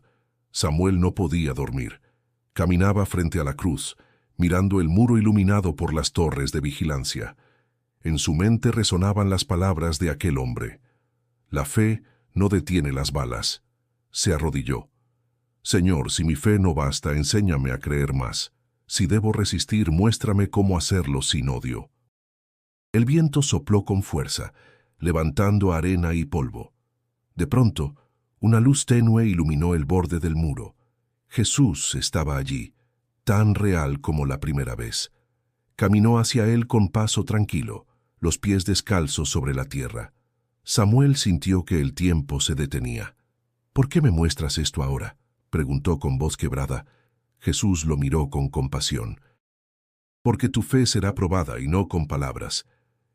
Samuel no podía dormir. Caminaba frente a la cruz, mirando el muro iluminado por las torres de vigilancia. En su mente resonaban las palabras de aquel hombre. «La fe no detiene las balas». Se arrodilló. «Señor, si mi fe no basta, enséñame a creer más. Si debo resistir, muéstrame cómo hacerlo sin odio». El viento sopló con fuerza, levantando arena y polvo. De pronto, una luz tenue iluminó el borde del muro. Jesús estaba allí, tan real como la primera vez. Caminó hacia él con paso tranquilo, los pies descalzos sobre la tierra. Samuel sintió que el tiempo se detenía. «¿Por qué me muestras esto ahora?», preguntó con voz quebrada. Jesús lo miró con compasión. Porque tu fe será probada y no con palabras.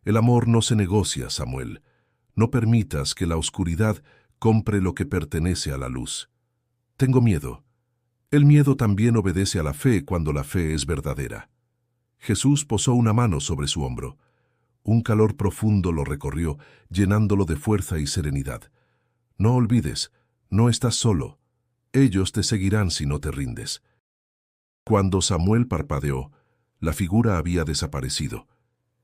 El amor no se negocia, Samuel. No permitas que la oscuridad compre lo que pertenece a la luz. Tengo miedo. El miedo también obedece a la fe cuando la fe es verdadera. Jesús posó una mano sobre su hombro. Un calor profundo lo recorrió, llenándolo de fuerza y serenidad. No olvides, no estás solo. Ellos te seguirán si no te rindes. Cuando Samuel parpadeó, la figura había desaparecido.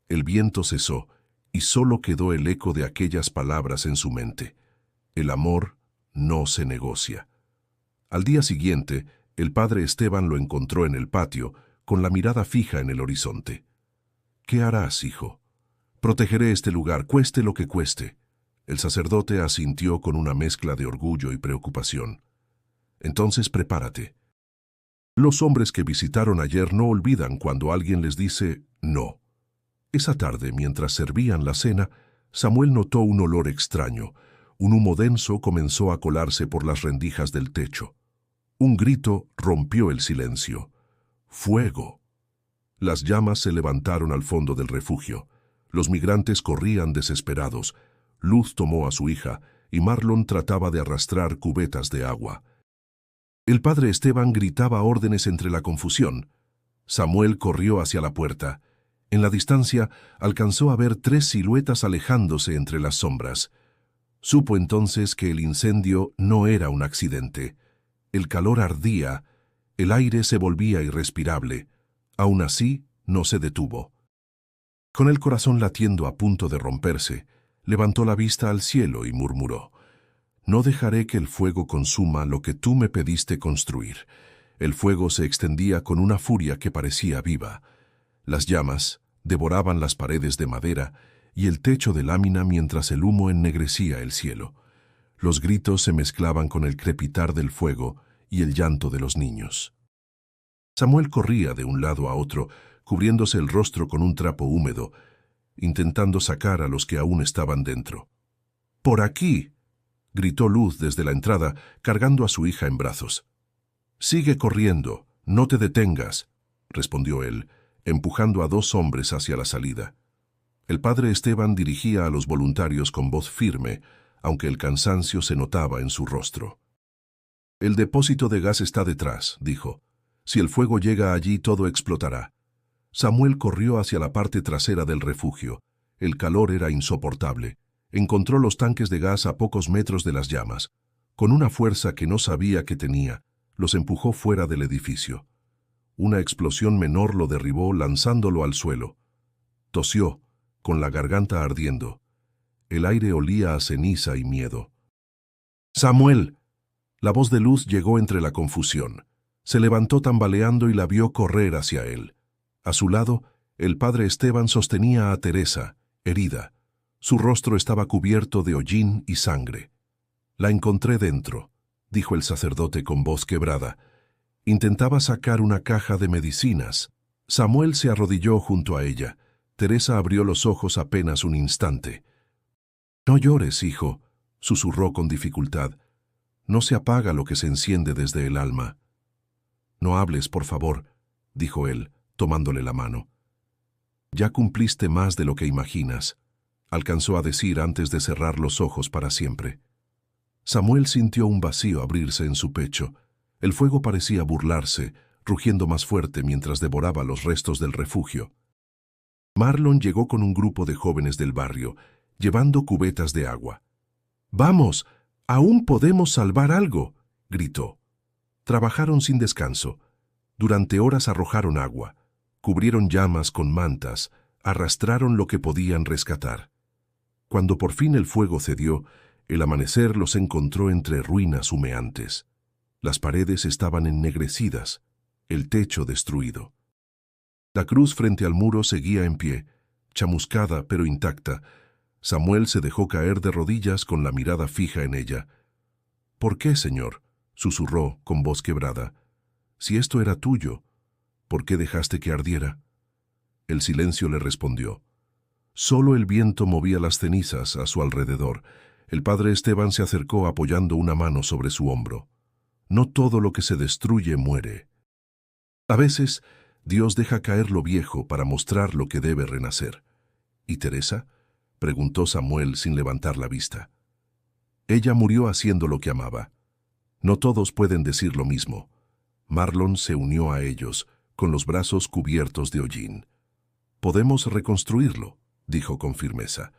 El viento cesó y solo quedó el eco de aquellas palabras en su mente. El amor no se negocia. Al día siguiente, el padre Esteban lo encontró en el patio, con la mirada fija en el horizonte. «¿Qué harás, hijo?» «Protegeré este lugar, cueste lo que cueste». El sacerdote asintió con una mezcla de orgullo y preocupación. «Entonces prepárate». Los hombres que visitaron ayer no olvidan cuando alguien les dice no. Esa tarde, mientras servían la cena, Samuel notó un olor extraño. Un humo denso comenzó a colarse por las rendijas del techo. Un grito rompió el silencio. ¡Fuego! Las llamas se levantaron al fondo del refugio. Los migrantes corrían desesperados. Luz tomó a su hija y Marlon trataba de arrastrar cubetas de agua. El padre Esteban gritaba órdenes entre la confusión. Samuel corrió hacia la puerta. En la distancia alcanzó a ver 3 siluetas alejándose entre las sombras. Supo entonces que el incendio no era un accidente. El calor ardía, el aire se volvía irrespirable. Aún así, no se detuvo. Con el corazón latiendo a punto de romperse, levantó la vista al cielo y murmuró: «No dejaré que el fuego consuma lo que tú me pediste construir». El fuego se extendía con una furia que parecía viva. Las llamas devoraban las paredes de madera y el techo de lámina mientras el humo ennegrecía el cielo. Los gritos se mezclaban con el crepitar del fuego y el llanto de los niños. Samuel corría de un lado a otro, cubriéndose el rostro con un trapo húmedo, intentando sacar a los que aún estaban dentro. «¡Por aquí!», gritó Luz desde la entrada, cargando a su hija en brazos. «Sigue corriendo, no te detengas», respondió él, empujando a 2 hombres hacia la salida. El padre Esteban dirigía a los voluntarios con voz firme, aunque el cansancio se notaba en su rostro. «El depósito de gas está detrás», dijo. «Si el fuego llega allí, todo explotará». Samuel corrió hacia la parte trasera del refugio. El calor era insoportable. Encontró los tanques de gas a pocos metros de las llamas. Con una fuerza que no sabía que tenía, los empujó fuera del edificio. Una explosión menor lo derribó lanzándolo al suelo. Tosió, con la garganta ardiendo. El aire olía a ceniza y miedo. «¡Samuel!». La voz de Luz llegó entre la confusión. Se levantó tambaleando y la vio correr hacia él. A su lado, el padre Esteban sostenía a Teresa, herida. Su rostro estaba cubierto de hollín y sangre. «La encontré dentro», dijo el sacerdote con voz quebrada. Intentaba sacar una caja de medicinas. Samuel se arrodilló junto a ella. Teresa abrió los ojos apenas un instante. «No llores, hijo», susurró con dificultad. «No se apaga lo que se enciende desde el alma». «No hables, por favor», dijo él, tomándole la mano. «Ya cumpliste más de lo que imaginas», alcanzó a decir antes de cerrar los ojos para siempre. Samuel sintió un vacío abrirse en su pecho. El fuego parecía burlarse, rugiendo más fuerte mientras devoraba los restos del refugio. Marlon llegó con un grupo de jóvenes del barrio, llevando cubetas de agua. «¡Vamos! ¡Aún podemos salvar algo!», gritó. Trabajaron sin descanso. Durante horas arrojaron agua, cubrieron llamas con mantas, arrastraron lo que podían rescatar. Cuando por fin el fuego cedió, el amanecer los encontró entre ruinas humeantes. Las paredes estaban ennegrecidas, el techo destruido. La cruz frente al muro seguía en pie, chamuscada pero intacta. Samuel se dejó caer de rodillas con la mirada fija en ella. «¿Por qué, Señor?», susurró con voz quebrada. «Si esto era tuyo, ¿por qué dejaste que ardiera?». El silencio le respondió. Solo el viento movía las cenizas a su alrededor. El padre Esteban se acercó apoyando una mano sobre su hombro. «No todo lo que se destruye muere. A veces Dios deja caer lo viejo para mostrar lo que debe renacer. ¿Y Teresa?, preguntó Samuel sin levantar la vista. Ella murió haciendo lo que amaba. No todos pueden decir lo mismo. Marlon se unió a ellos, con los brazos cubiertos de hollín. «Podemos reconstruirlo», dijo con firmeza.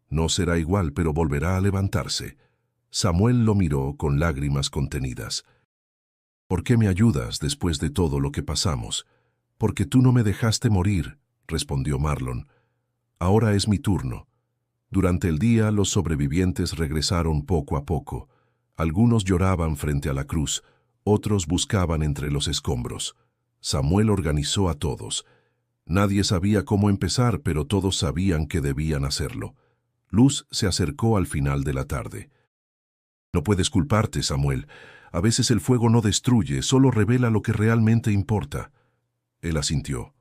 «No será igual, pero volverá a levantarse». Samuel lo miró con lágrimas contenidas. «¿Por qué me ayudas después de todo lo que pasamos?» «Porque tú no me dejaste morir», respondió Marlon. «Ahora es mi turno». Durante el día los sobrevivientes regresaron poco a poco. Algunos lloraban frente a la cruz, otros buscaban entre los escombros. Samuel organizó a todos. Nadie sabía cómo empezar, pero todos sabían que debían hacerlo. Luz se acercó al final de la tarde. «No puedes culparte, Samuel. A veces el fuego no destruye, solo revela lo que realmente importa». Él asintió.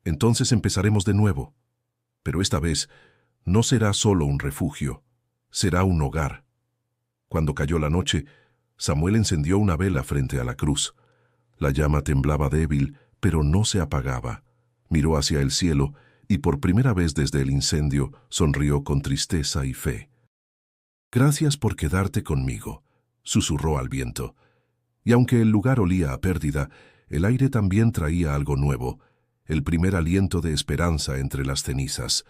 «Entonces empezaremos de nuevo. Pero esta vez no será solo un refugio, será un hogar». Cuando cayó la noche, Samuel encendió una vela frente a la cruz. La llama temblaba débil, pero no se apagaba. Miró hacia el cielo y por primera vez desde el incendio sonrió con tristeza y fe. «Gracias por quedarte conmigo», susurró al viento. Y aunque el lugar olía a pérdida, el aire también traía algo nuevo, el primer aliento de esperanza entre las cenizas.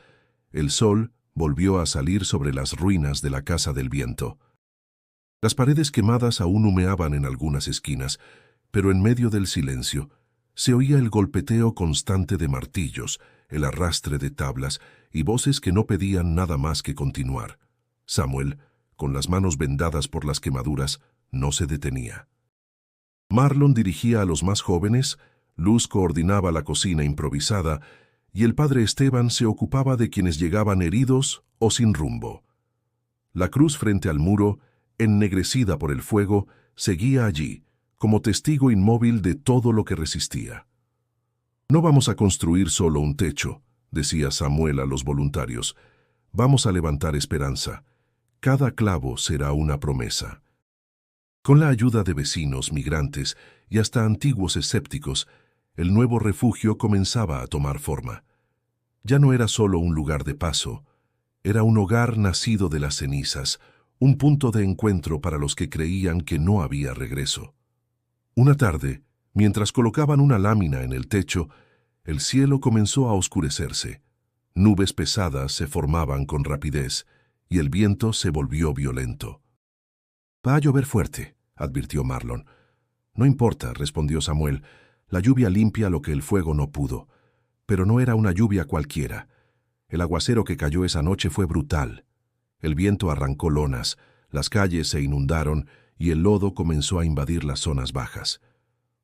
El sol volvió a salir sobre las ruinas de la casa del viento. Las paredes quemadas aún humeaban en algunas esquinas, pero en medio del silencio se oía el golpeteo constante de martillos, el arrastre de tablas y voces que no pedían nada más que continuar. Samuel, con las manos vendadas por las quemaduras, no se detenía. Marlon dirigía a los más jóvenes, Luz coordinaba la cocina improvisada y el padre Esteban se ocupaba de quienes llegaban heridos o sin rumbo. La cruz frente al muro, ennegrecida por el fuego, seguía allí, como testigo inmóvil de todo lo que resistía. «No vamos a construir solo un techo», decía Samuel a los voluntarios. «Vamos a levantar esperanza. Cada clavo será una promesa». Con la ayuda de vecinos, migrantes y hasta antiguos escépticos, el nuevo refugio comenzaba a tomar forma. Ya no era solo un lugar de paso, era un hogar nacido de las cenizas, un punto de encuentro para los que creían que no había regreso. Una tarde, mientras colocaban una lámina en el techo, el cielo comenzó a oscurecerse. Nubes pesadas se formaban con rapidez y el viento se volvió violento. «Va a llover fuerte», advirtió Marlon. «No importa», respondió Samuel. «La lluvia limpia lo que el fuego no pudo». Pero no era una lluvia cualquiera. El aguacero que cayó esa noche fue brutal. El viento arrancó lonas, las calles se inundaron y el lodo comenzó a invadir las zonas bajas.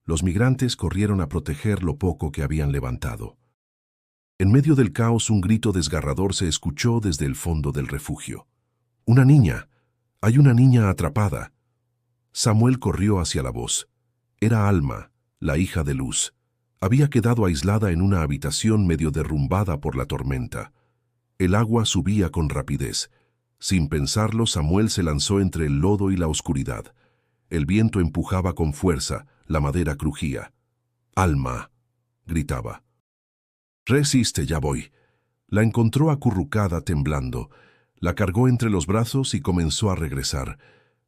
Los migrantes corrieron a proteger lo poco que habían levantado. En medio del caos, un grito desgarrador se escuchó desde el fondo del refugio. «¡Una niña! ¡Hay una niña atrapada!» Samuel corrió hacia la voz. Era Alma, la hija de Luz. Había quedado aislada en una habitación medio derrumbada por la tormenta. El agua subía con rapidez. Sin pensarlo, Samuel se lanzó entre el lodo y la oscuridad. El viento empujaba con fuerza, la madera crujía. «Alma», gritaba. «Resiste, ya voy». La encontró acurrucada temblando. La cargó entre los brazos y comenzó a regresar.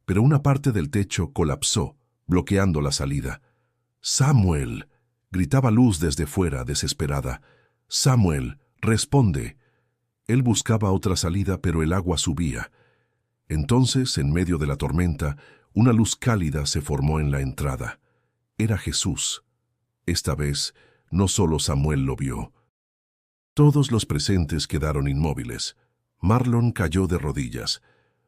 Pero una parte del techo colapsó, bloqueando la salida. «¡Samuel!», gritaba Luz desde fuera, desesperada. «¡Samuel, responde!». Él buscaba otra salida, pero el agua subía. Entonces, en medio de la tormenta, una luz cálida se formó en la entrada. Era Jesús. Esta vez, no solo Samuel lo vio. Todos los presentes quedaron inmóviles. Marlon cayó de rodillas.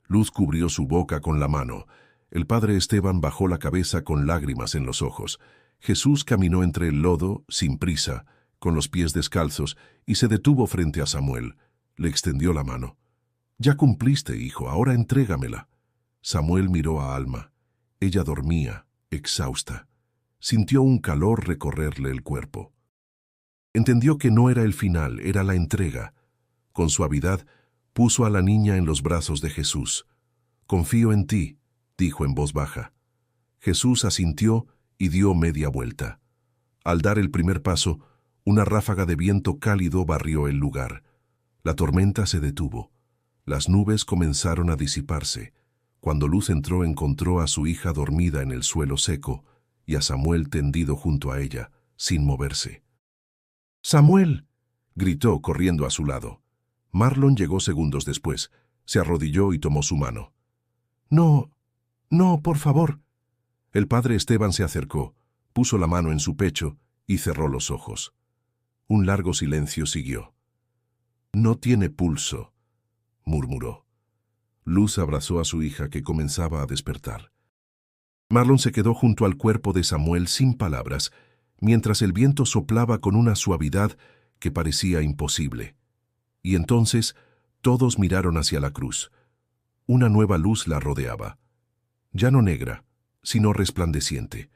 Luz cubrió su boca con la mano. El padre Esteban bajó la cabeza con lágrimas en los ojos. Jesús caminó entre el lodo, sin prisa, con los pies descalzos, y se detuvo frente a Samuel. Le extendió la mano. «Ya cumpliste, hijo, ahora entrégamela». Samuel miró a Alma. Ella dormía, exhausta. Sintió un calor recorrerle el cuerpo. Entendió que no era el final, era la entrega. Con suavidad, puso a la niña en los brazos de Jesús. «Confío en ti», dijo en voz baja. Jesús asintió y dio media vuelta. Al dar el primer paso, una ráfaga de viento cálido barrió el lugar. La tormenta se detuvo. Las nubes comenzaron a disiparse. Cuando Luz entró, encontró a su hija dormida en el suelo seco y a Samuel tendido junto a ella, sin moverse. ¡Samuel!, gritó corriendo a su lado. Marlon llegó segundos después. Se arrodilló y tomó su mano. «No, no, por favor». El padre Esteban se acercó, puso la mano en su pecho y cerró los ojos. Un largo silencio siguió. «No tiene pulso», murmuró. Luz abrazó a su hija, que comenzaba a despertar. Marlon se quedó junto al cuerpo de Samuel sin palabras, mientras el viento soplaba con una suavidad que parecía imposible. Y entonces todos miraron hacia la cruz. Una nueva luz la rodeaba, ya no negra, sino resplandeciente.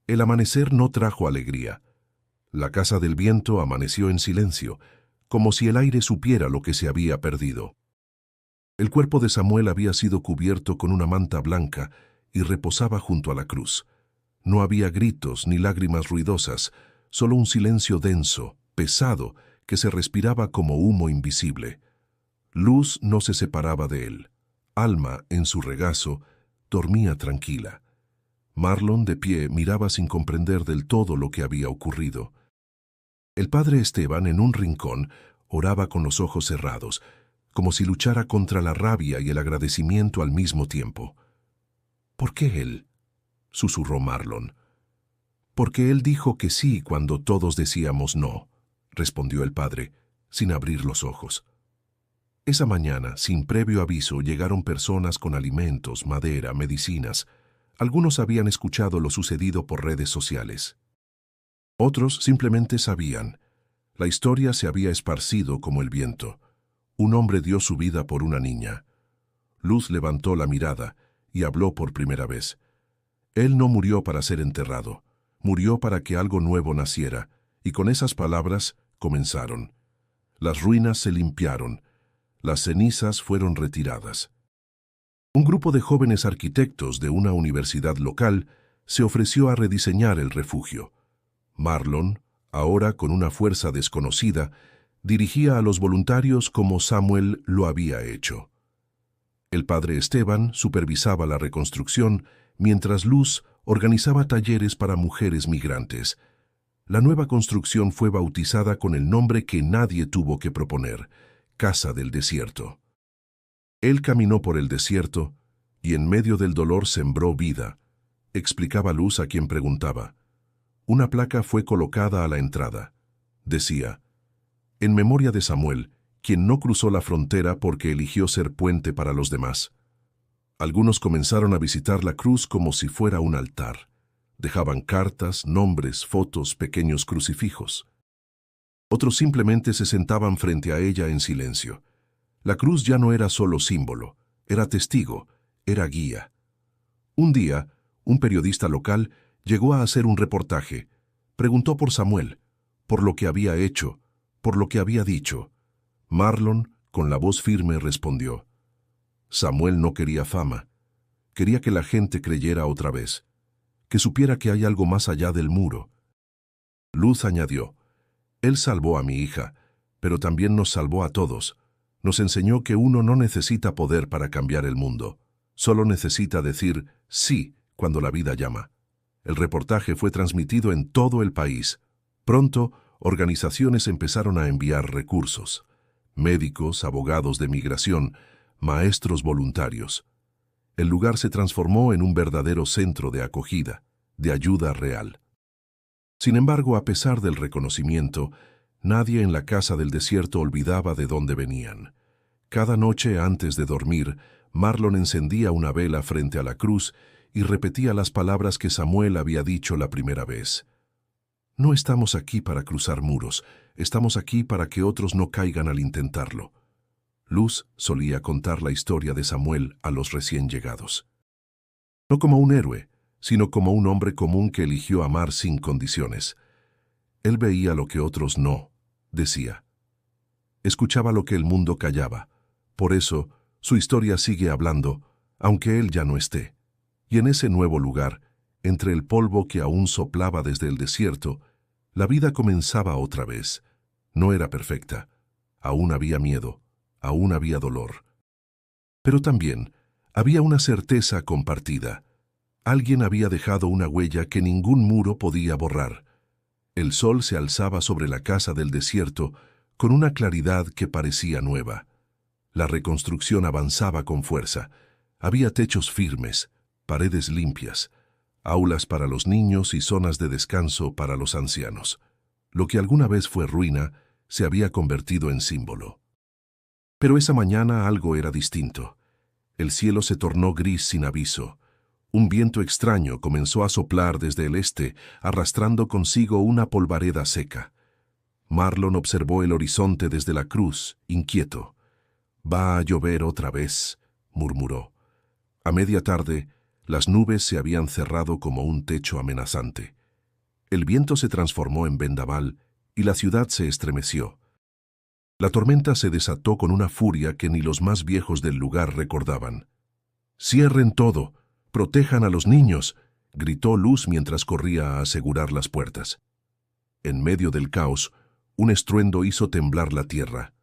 El amanecer no trajo alegría. La casa del viento amaneció en silencio, como si el aire supiera lo que se había perdido. El cuerpo de Samuel había sido cubierto con una manta blanca y reposaba junto a la cruz. No había gritos ni lágrimas ruidosas, solo un silencio denso, pesado, que se respiraba como humo invisible. Luz no se separaba de él. Alma, en su regazo, dormía tranquila. Marlon, de pie, miraba sin comprender del todo lo que había ocurrido. El padre Esteban, en un rincón, oraba con los ojos cerrados, como si luchara contra la rabia y el agradecimiento al mismo tiempo. «¿Por qué él?», susurró Marlon. «Porque él dijo que sí cuando todos decíamos no», respondió el padre, sin abrir los ojos. Esa mañana, sin previo aviso, llegaron personas con alimentos, madera, medicinas. Algunos habían escuchado lo sucedido por redes sociales. Otros simplemente sabían. La historia se había esparcido como el viento. Un hombre dio su vida por una niña. Luz levantó la mirada y habló por primera vez. Él no murió para ser enterrado. Murió para que algo nuevo naciera, y con esas palabras comenzaron. Las ruinas se limpiaron. Las cenizas fueron retiradas. Un grupo de jóvenes arquitectos de una universidad local se ofreció a rediseñar el refugio. Marlon, ahora con una fuerza desconocida, dirigía a los voluntarios como Samuel lo había hecho. El padre Esteban supervisaba la reconstrucción, mientras Luz organizaba talleres para mujeres migrantes. La nueva construcción fue bautizada con el nombre que nadie tuvo que proponer: Casa del Desierto. Él caminó por el desierto y en medio del dolor sembró vida, explicaba Luz a quien preguntaba. Una placa fue colocada a la entrada. Decía: «En memoria de Samuel, quien no cruzó la frontera porque eligió ser puente para los demás». Algunos comenzaron a visitar la cruz como si fuera un altar. Dejaban cartas, nombres, fotos, pequeños crucifijos. Otros simplemente se sentaban frente a ella en silencio. La cruz ya no era solo símbolo, era testigo, era guía. Un día, un periodista local llegó a hacer un reportaje. Preguntó por Samuel, por lo que había hecho, por lo que había dicho. Marlon, con la voz firme, respondió: «Samuel no quería fama. Quería que la gente creyera otra vez, que supiera que hay algo más allá del muro». Luz añadió: «Él salvó a mi hija, pero también nos salvó a todos. Nos enseñó que uno no necesita poder para cambiar el mundo. Solo necesita decir sí cuando la vida llama». El reportaje fue transmitido en todo el país. Pronto, organizaciones empezaron a enviar recursos. Médicos, abogados de migración, maestros voluntarios. El lugar se transformó en un verdadero centro de acogida, de ayuda real. Sin embargo, a pesar del reconocimiento, nadie en la Casa del Desierto olvidaba de dónde venían. Cada noche antes de dormir, Marlon encendía una vela frente a la cruz y repetía las palabras que Samuel había dicho la primera vez. «No estamos aquí para cruzar muros, estamos aquí para que otros no caigan al intentarlo». Luz solía contar la historia de Samuel a los recién llegados. No como un héroe, sino como un hombre común que eligió amar sin condiciones. Él veía lo que otros no, decía. Escuchaba lo que el mundo callaba. Por eso, su historia sigue hablando, aunque él ya no esté. Y en ese nuevo lugar, entre el polvo que aún soplaba desde el desierto, la vida comenzaba otra vez. No era perfecta. Aún había miedo, aún había dolor. Pero también había una certeza compartida. Alguien había dejado una huella que ningún muro podía borrar. El sol se alzaba sobre la casa del desierto con una claridad que parecía nueva. La reconstrucción avanzaba con fuerza. Había techos firmes, paredes limpias, aulas para los niños y zonas de descanso para los ancianos. Lo que alguna vez fue ruina se había convertido en símbolo. Pero esa mañana algo era distinto. El cielo se tornó gris sin aviso. Un viento extraño comenzó a soplar desde el este, arrastrando consigo una polvareda seca. Marlon observó el horizonte desde la cruz, inquieto. «Va a llover otra vez», murmuró. A media tarde, las nubes se habían cerrado como un techo amenazante. El viento se transformó en vendaval y la ciudad se estremeció. La tormenta se desató con una furia que ni los más viejos del lugar recordaban. «¡Cierren todo! ¡Protejan a los niños!», gritó Luz mientras corría a asegurar las puertas. En medio del caos, un estruendo hizo temblar la tierra.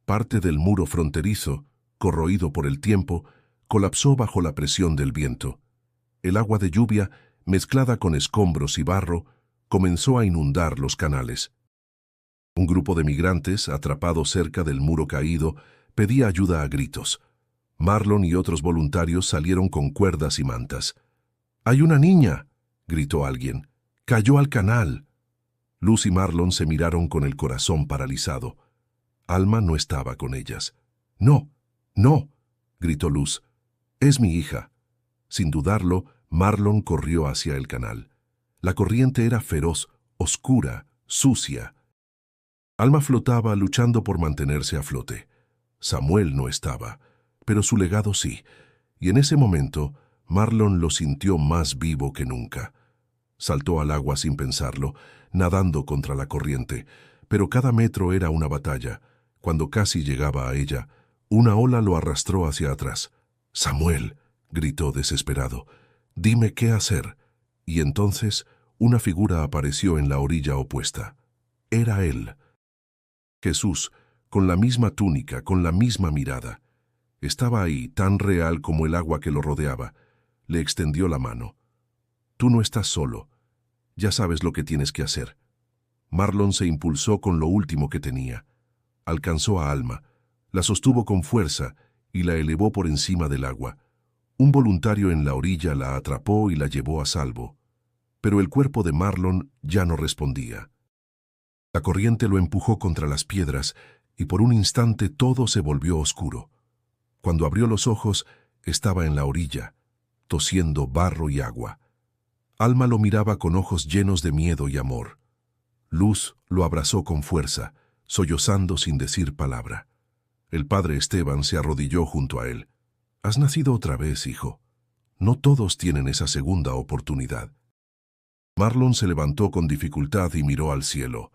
Parte del muro fronterizo, corroído por el tiempo, colapsó bajo la presión del viento. El agua de lluvia, mezclada con escombros y barro, comenzó a inundar los canales. Un grupo de migrantes, atrapados cerca del muro caído, pedía ayuda a gritos. Marlon y otros voluntarios salieron con cuerdas y mantas. «¡Hay una niña!», gritó alguien. «¡Cayó al canal!». Luz y Marlon se miraron con el corazón paralizado. Alma no estaba con ellas. «¡No! ¡No!», gritó Luz. «Es mi hija». Sin dudarlo, Marlon corrió hacia el canal. La corriente era feroz, oscura, sucia. Alma flotaba luchando por mantenerse a flote. Samuel no estaba, pero su legado sí, y en ese momento Marlon lo sintió más vivo que nunca. Saltó al agua sin pensarlo, nadando contra la corriente, pero cada metro era una batalla. Cuando casi llegaba a ella, una ola lo arrastró hacia atrás. «¡Samuel!», gritó desesperado. «¡Dime qué hacer!». Y entonces una figura apareció en la orilla opuesta. Era él. Jesús, con la misma túnica, con la misma mirada. Estaba ahí, tan real como el agua que lo rodeaba. Le extendió la mano. «Tú no estás solo. Ya sabes lo que tienes que hacer». Marlon se impulsó con lo último que tenía. Alcanzó a Alma, la sostuvo con fuerza y la elevó por encima del agua. Un voluntario en la orilla la atrapó y la llevó a salvo. Pero el cuerpo de Marlon ya no respondía. La corriente lo empujó contra las piedras y por un instante todo se volvió oscuro. Cuando abrió los ojos, estaba en la orilla, tosiendo barro y agua. Alma lo miraba con ojos llenos de miedo y amor. Luz lo abrazó con fuerza, sollozando sin decir palabra. El padre Esteban se arrodilló junto a él. «Has nacido otra vez, hijo. No todos tienen esa segunda oportunidad». Marlon se levantó con dificultad y miró al cielo.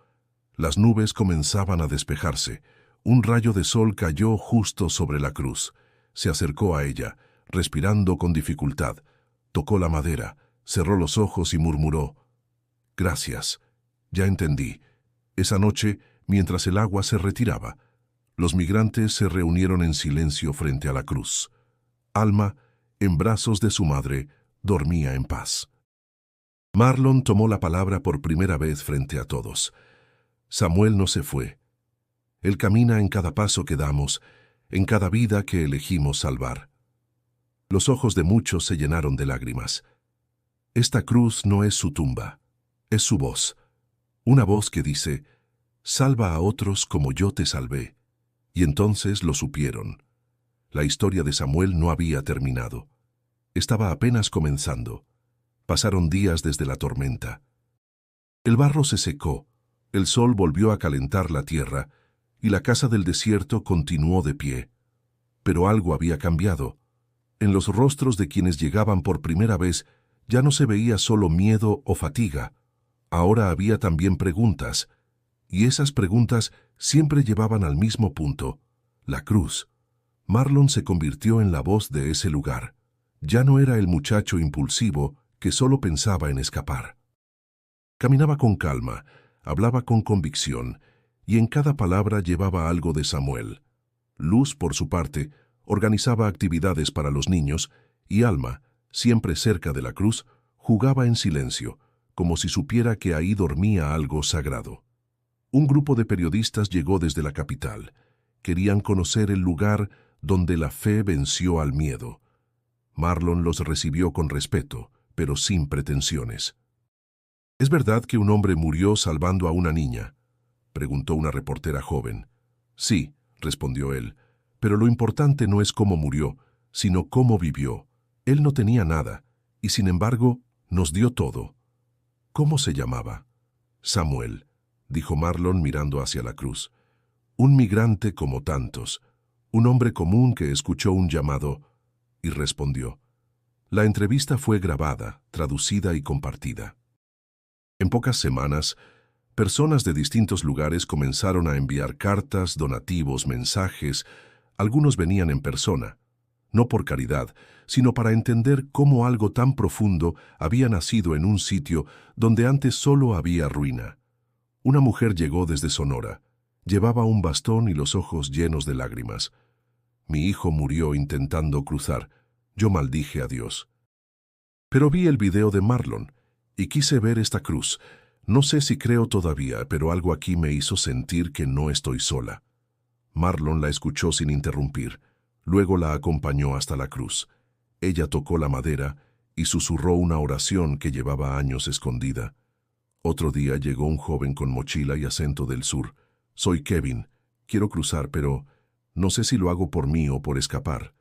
Las nubes comenzaban a despejarse. Un rayo de sol cayó justo sobre la cruz. Se acercó a ella, respirando con dificultad. Tocó la madera, cerró los ojos y murmuró: «Gracias. Ya entendí». Esa noche, mientras el agua se retiraba, los migrantes se reunieron en silencio frente a la cruz. Alma, en brazos de su madre, dormía en paz. Marlon tomó la palabra por primera vez frente a todos. Samuel no se fue. Él camina en cada paso que damos, en cada vida que elegimos salvar. Los ojos de muchos se llenaron de lágrimas. Esta cruz no es su tumba, es su voz. Una voz que dice: «Salva a otros como yo te salvé». Y entonces lo supieron. La historia de Samuel no había terminado. Estaba apenas comenzando. Pasaron días desde la tormenta. El barro se secó, el sol volvió a calentar la tierra, y la casa del desierto continuó de pie. Pero algo había cambiado. En los rostros de quienes llegaban por primera vez ya no se veía solo miedo o fatiga. Ahora había también preguntas, y esas preguntas siempre llevaban al mismo punto: la cruz. Marlon se convirtió en la voz de ese lugar. Ya no era el muchacho impulsivo que solo pensaba en escapar. Caminaba con calma, hablaba con convicción, y en cada palabra llevaba algo de Samuel. Luz, por su parte, organizaba actividades para los niños, y Alma, siempre cerca de la cruz, jugaba en silencio, como si supiera que ahí dormía algo sagrado. Un grupo de periodistas llegó desde la capital. Querían conocer el lugar donde la fe venció al miedo. Marlon los recibió con respeto, pero sin pretensiones. ¿Es verdad que un hombre murió salvando a una niña?, preguntó una reportera joven. Sí, respondió él, pero lo importante no es cómo murió, sino cómo vivió. Él no tenía nada, y sin embargo, nos dio todo. ¿Cómo se llamaba? Samuel, dijo Marlon mirando hacia la cruz. Un migrante como tantos, un hombre común que escuchó un llamado y respondió. La entrevista fue grabada, traducida y compartida. En pocas semanas, personas de distintos lugares comenzaron a enviar cartas, donativos, mensajes. Algunos venían en persona, no por caridad, sino para entender cómo algo tan profundo había nacido en un sitio donde antes solo había ruina. Una mujer llegó desde Sonora. Llevaba un bastón y los ojos llenos de lágrimas. Mi hijo murió intentando cruzar. Yo maldije a Dios. Pero vi el video de Marlon y quise ver esta cruz. No sé si creo todavía, pero algo aquí me hizo sentir que no estoy sola. Marlon la escuchó sin interrumpir. Luego la acompañó hasta la cruz. Ella tocó la madera y susurró una oración que llevaba años escondida. Otro día llegó un joven con mochila y acento del sur. Soy Kevin. Quiero cruzar, pero no sé si lo hago por mí o por escapar.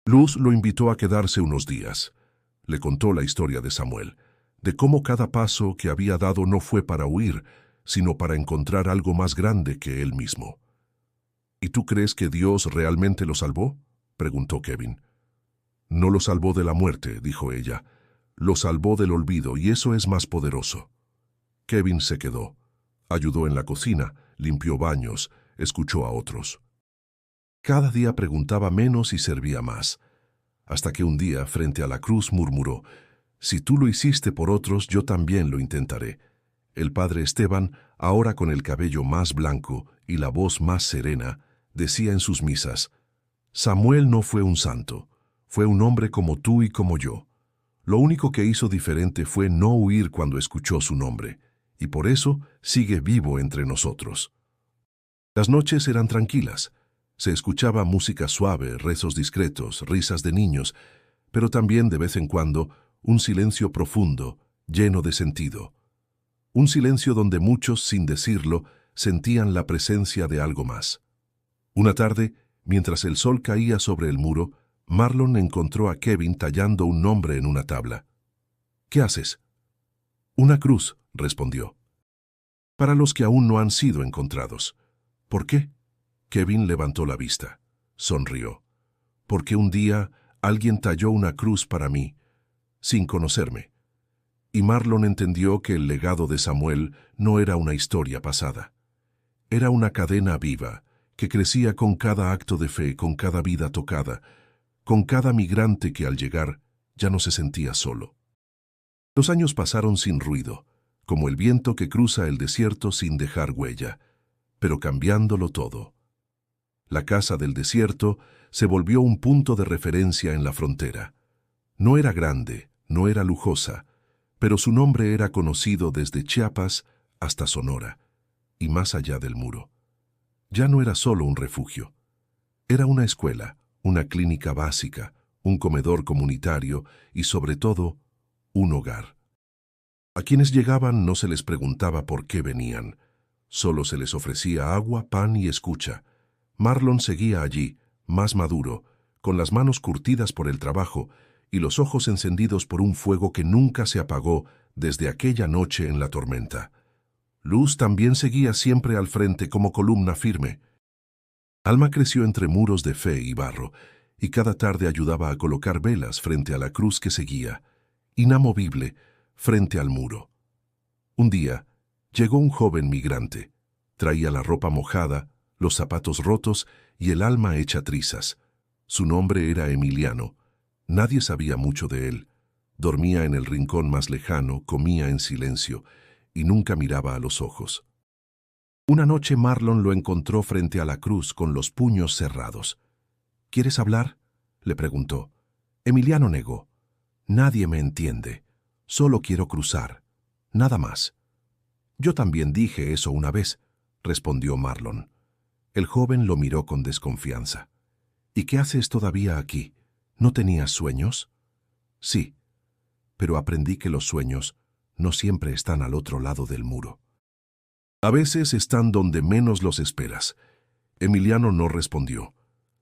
Luz lo invitó a quedarse unos días. Le contó la historia de Samuel, de cómo cada paso que había dado no fue para huir, sino para encontrar algo más grande que él mismo. ¿Y tú crees que Dios realmente lo salvó?, preguntó Kevin. No lo salvó de la muerte, dijo ella. Lo salvó del olvido, y eso es más poderoso. Kevin se quedó. Ayudó en la cocina, limpió baños, escuchó a otros. Cada día preguntaba menos y servía más, hasta que un día, frente a la cruz, murmuró: «Si tú lo hiciste por otros, yo también lo intentaré». El padre Esteban, ahora con el cabello más blanco y la voz más serena, decía en sus misas: «Samuel no fue un santo, fue un hombre como tú y como yo. Lo único que hizo diferente fue no huir cuando escuchó su nombre, y por eso sigue vivo entre nosotros». Las noches eran tranquilas. Se escuchaba música suave, rezos discretos, risas de niños, pero también de vez en cuando un silencio profundo, lleno de sentido. Un silencio donde muchos, sin decirlo, sentían la presencia de algo más. Una tarde, mientras el sol caía sobre el muro, Marlon encontró a Kevin tallando un nombre en una tabla. «¿Qué haces?» «Una cruz», respondió. «Para los que aún no han sido encontrados». «¿Por qué?» Kevin levantó la vista. Sonrió. «Porque un día alguien talló una cruz para mí, sin conocerme». Y Marlon entendió que el legado de Samuel no era una historia pasada. Era una cadena viva, que crecía con cada acto de fe, con cada vida tocada, con cada migrante que al llegar ya no se sentía solo. Los años pasaron sin ruido, como el viento que cruza el desierto sin dejar huella, pero cambiándolo todo. La casa del desierto se volvió un punto de referencia en la frontera. No era grande, no era lujosa, pero su nombre era conocido desde Chiapas hasta Sonora, y más allá del muro. Ya no era solo un refugio. Era una escuela, una clínica básica, un comedor comunitario y, sobre todo, un hogar. A quienes llegaban no se les preguntaba por qué venían. Solo se les ofrecía agua, pan y escucha. Marlon seguía allí, más maduro, con las manos curtidas por el trabajo y los ojos encendidos por un fuego que nunca se apagó desde aquella noche en la tormenta. Luz también seguía siempre al frente como columna firme. Alma creció entre muros de fe y barro, y cada tarde ayudaba a colocar velas frente a la cruz que seguía, inamovible, frente al muro. Un día, llegó un joven migrante. Traía la ropa mojada, los zapatos rotos y el alma hecha trizas. Su nombre era Emiliano. Nadie sabía mucho de él. Dormía en el rincón más lejano, comía en silencio y nunca miraba a los ojos. Una noche Marlon lo encontró frente a la cruz con los puños cerrados. ¿Quieres hablar?, le preguntó. Emiliano negó. Nadie me entiende. Solo quiero cruzar. Nada más. Yo también dije eso una vez, respondió Marlon. El joven lo miró con desconfianza. ¿Y qué haces todavía aquí? ¿No tenías sueños? Sí, pero aprendí que los sueños no siempre están al otro lado del muro. A veces están donde menos los esperas. Emiliano no respondió.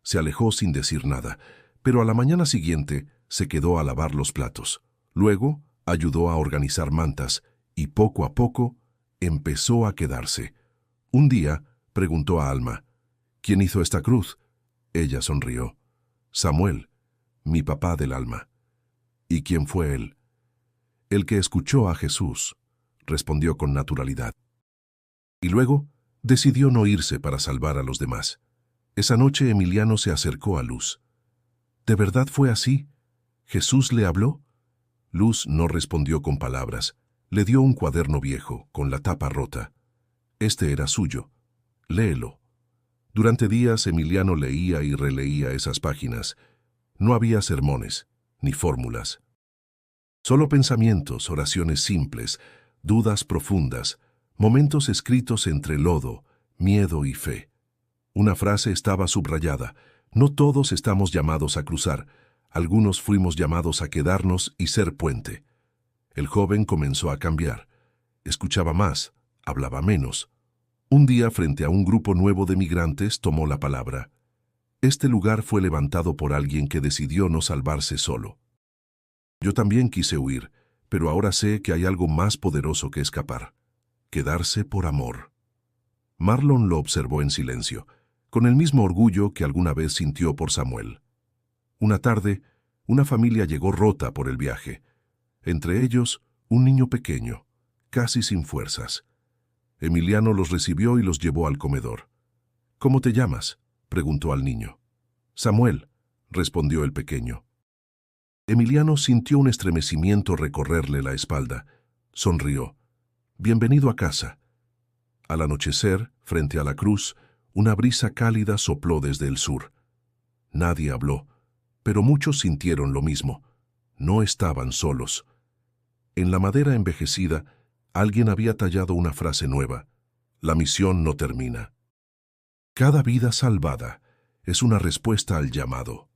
Se alejó sin decir nada, pero a la mañana siguiente se quedó a lavar los platos. Luego ayudó a organizar mantas y poco a poco empezó a quedarse. Un día preguntó a Alma, ¿quién hizo esta cruz? Ella sonrió. Samuel, mi papá del alma. ¿Y quién fue él? El que escuchó a Jesús, respondió con naturalidad. Y luego decidió no irse para salvar a los demás. Esa noche Emiliano se acercó a Luz. ¿De verdad fue así? ¿Jesús le habló? Luz no respondió con palabras. Le dio un cuaderno viejo, con la tapa rota. Este era suyo. Léelo. Durante días Emiliano leía y releía esas páginas. No había sermones, ni fórmulas. Solo pensamientos, oraciones simples, dudas profundas, momentos escritos entre lodo, miedo y fe. Una frase estaba subrayada. No todos estamos llamados a cruzar. Algunos fuimos llamados a quedarnos y ser puente. El joven comenzó a cambiar. Escuchaba más, hablaba menos. Un día, frente a un grupo nuevo de migrantes, tomó la palabra. Este lugar fue levantado por alguien que decidió no salvarse solo. Yo también quise huir, pero ahora sé que hay algo más poderoso que escapar. Quedarse por amor. Marlon lo observó en silencio, con el mismo orgullo que alguna vez sintió por Samuel. Una tarde, una familia llegó rota por el viaje. Entre ellos, un niño pequeño, casi sin fuerzas. Emiliano los recibió y los llevó al comedor. ¿Cómo te llamas?, preguntó al niño. Samuel, respondió el pequeño. Emiliano sintió un estremecimiento recorrerle la espalda. Sonrió. Bienvenido a casa. Al anochecer, frente a la cruz, una brisa cálida sopló desde el sur. Nadie habló, pero muchos sintieron lo mismo. No estaban solos. En la madera envejecida, alguien había tallado una frase nueva. La misión no termina. Cada vida salvada es una respuesta al llamado.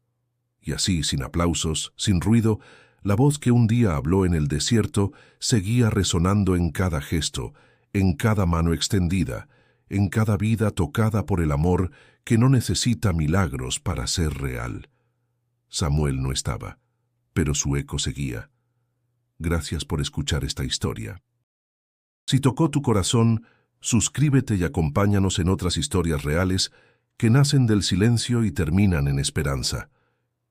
Y así, sin aplausos, sin ruido, la voz que un día habló en el desierto seguía resonando en cada gesto, en cada mano extendida, en cada vida tocada por el amor que no necesita milagros para ser real. Samuel no estaba, pero su eco seguía. Gracias por escuchar esta historia. Si tocó tu corazón, suscríbete y acompáñanos en otras historias reales que nacen del silencio y terminan en esperanza.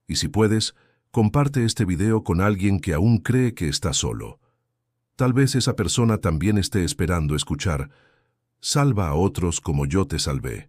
Y si puedes, comparte este video con alguien que aún cree que está solo. Tal vez esa persona también esté esperando escuchar: salva a otros como yo te salvé.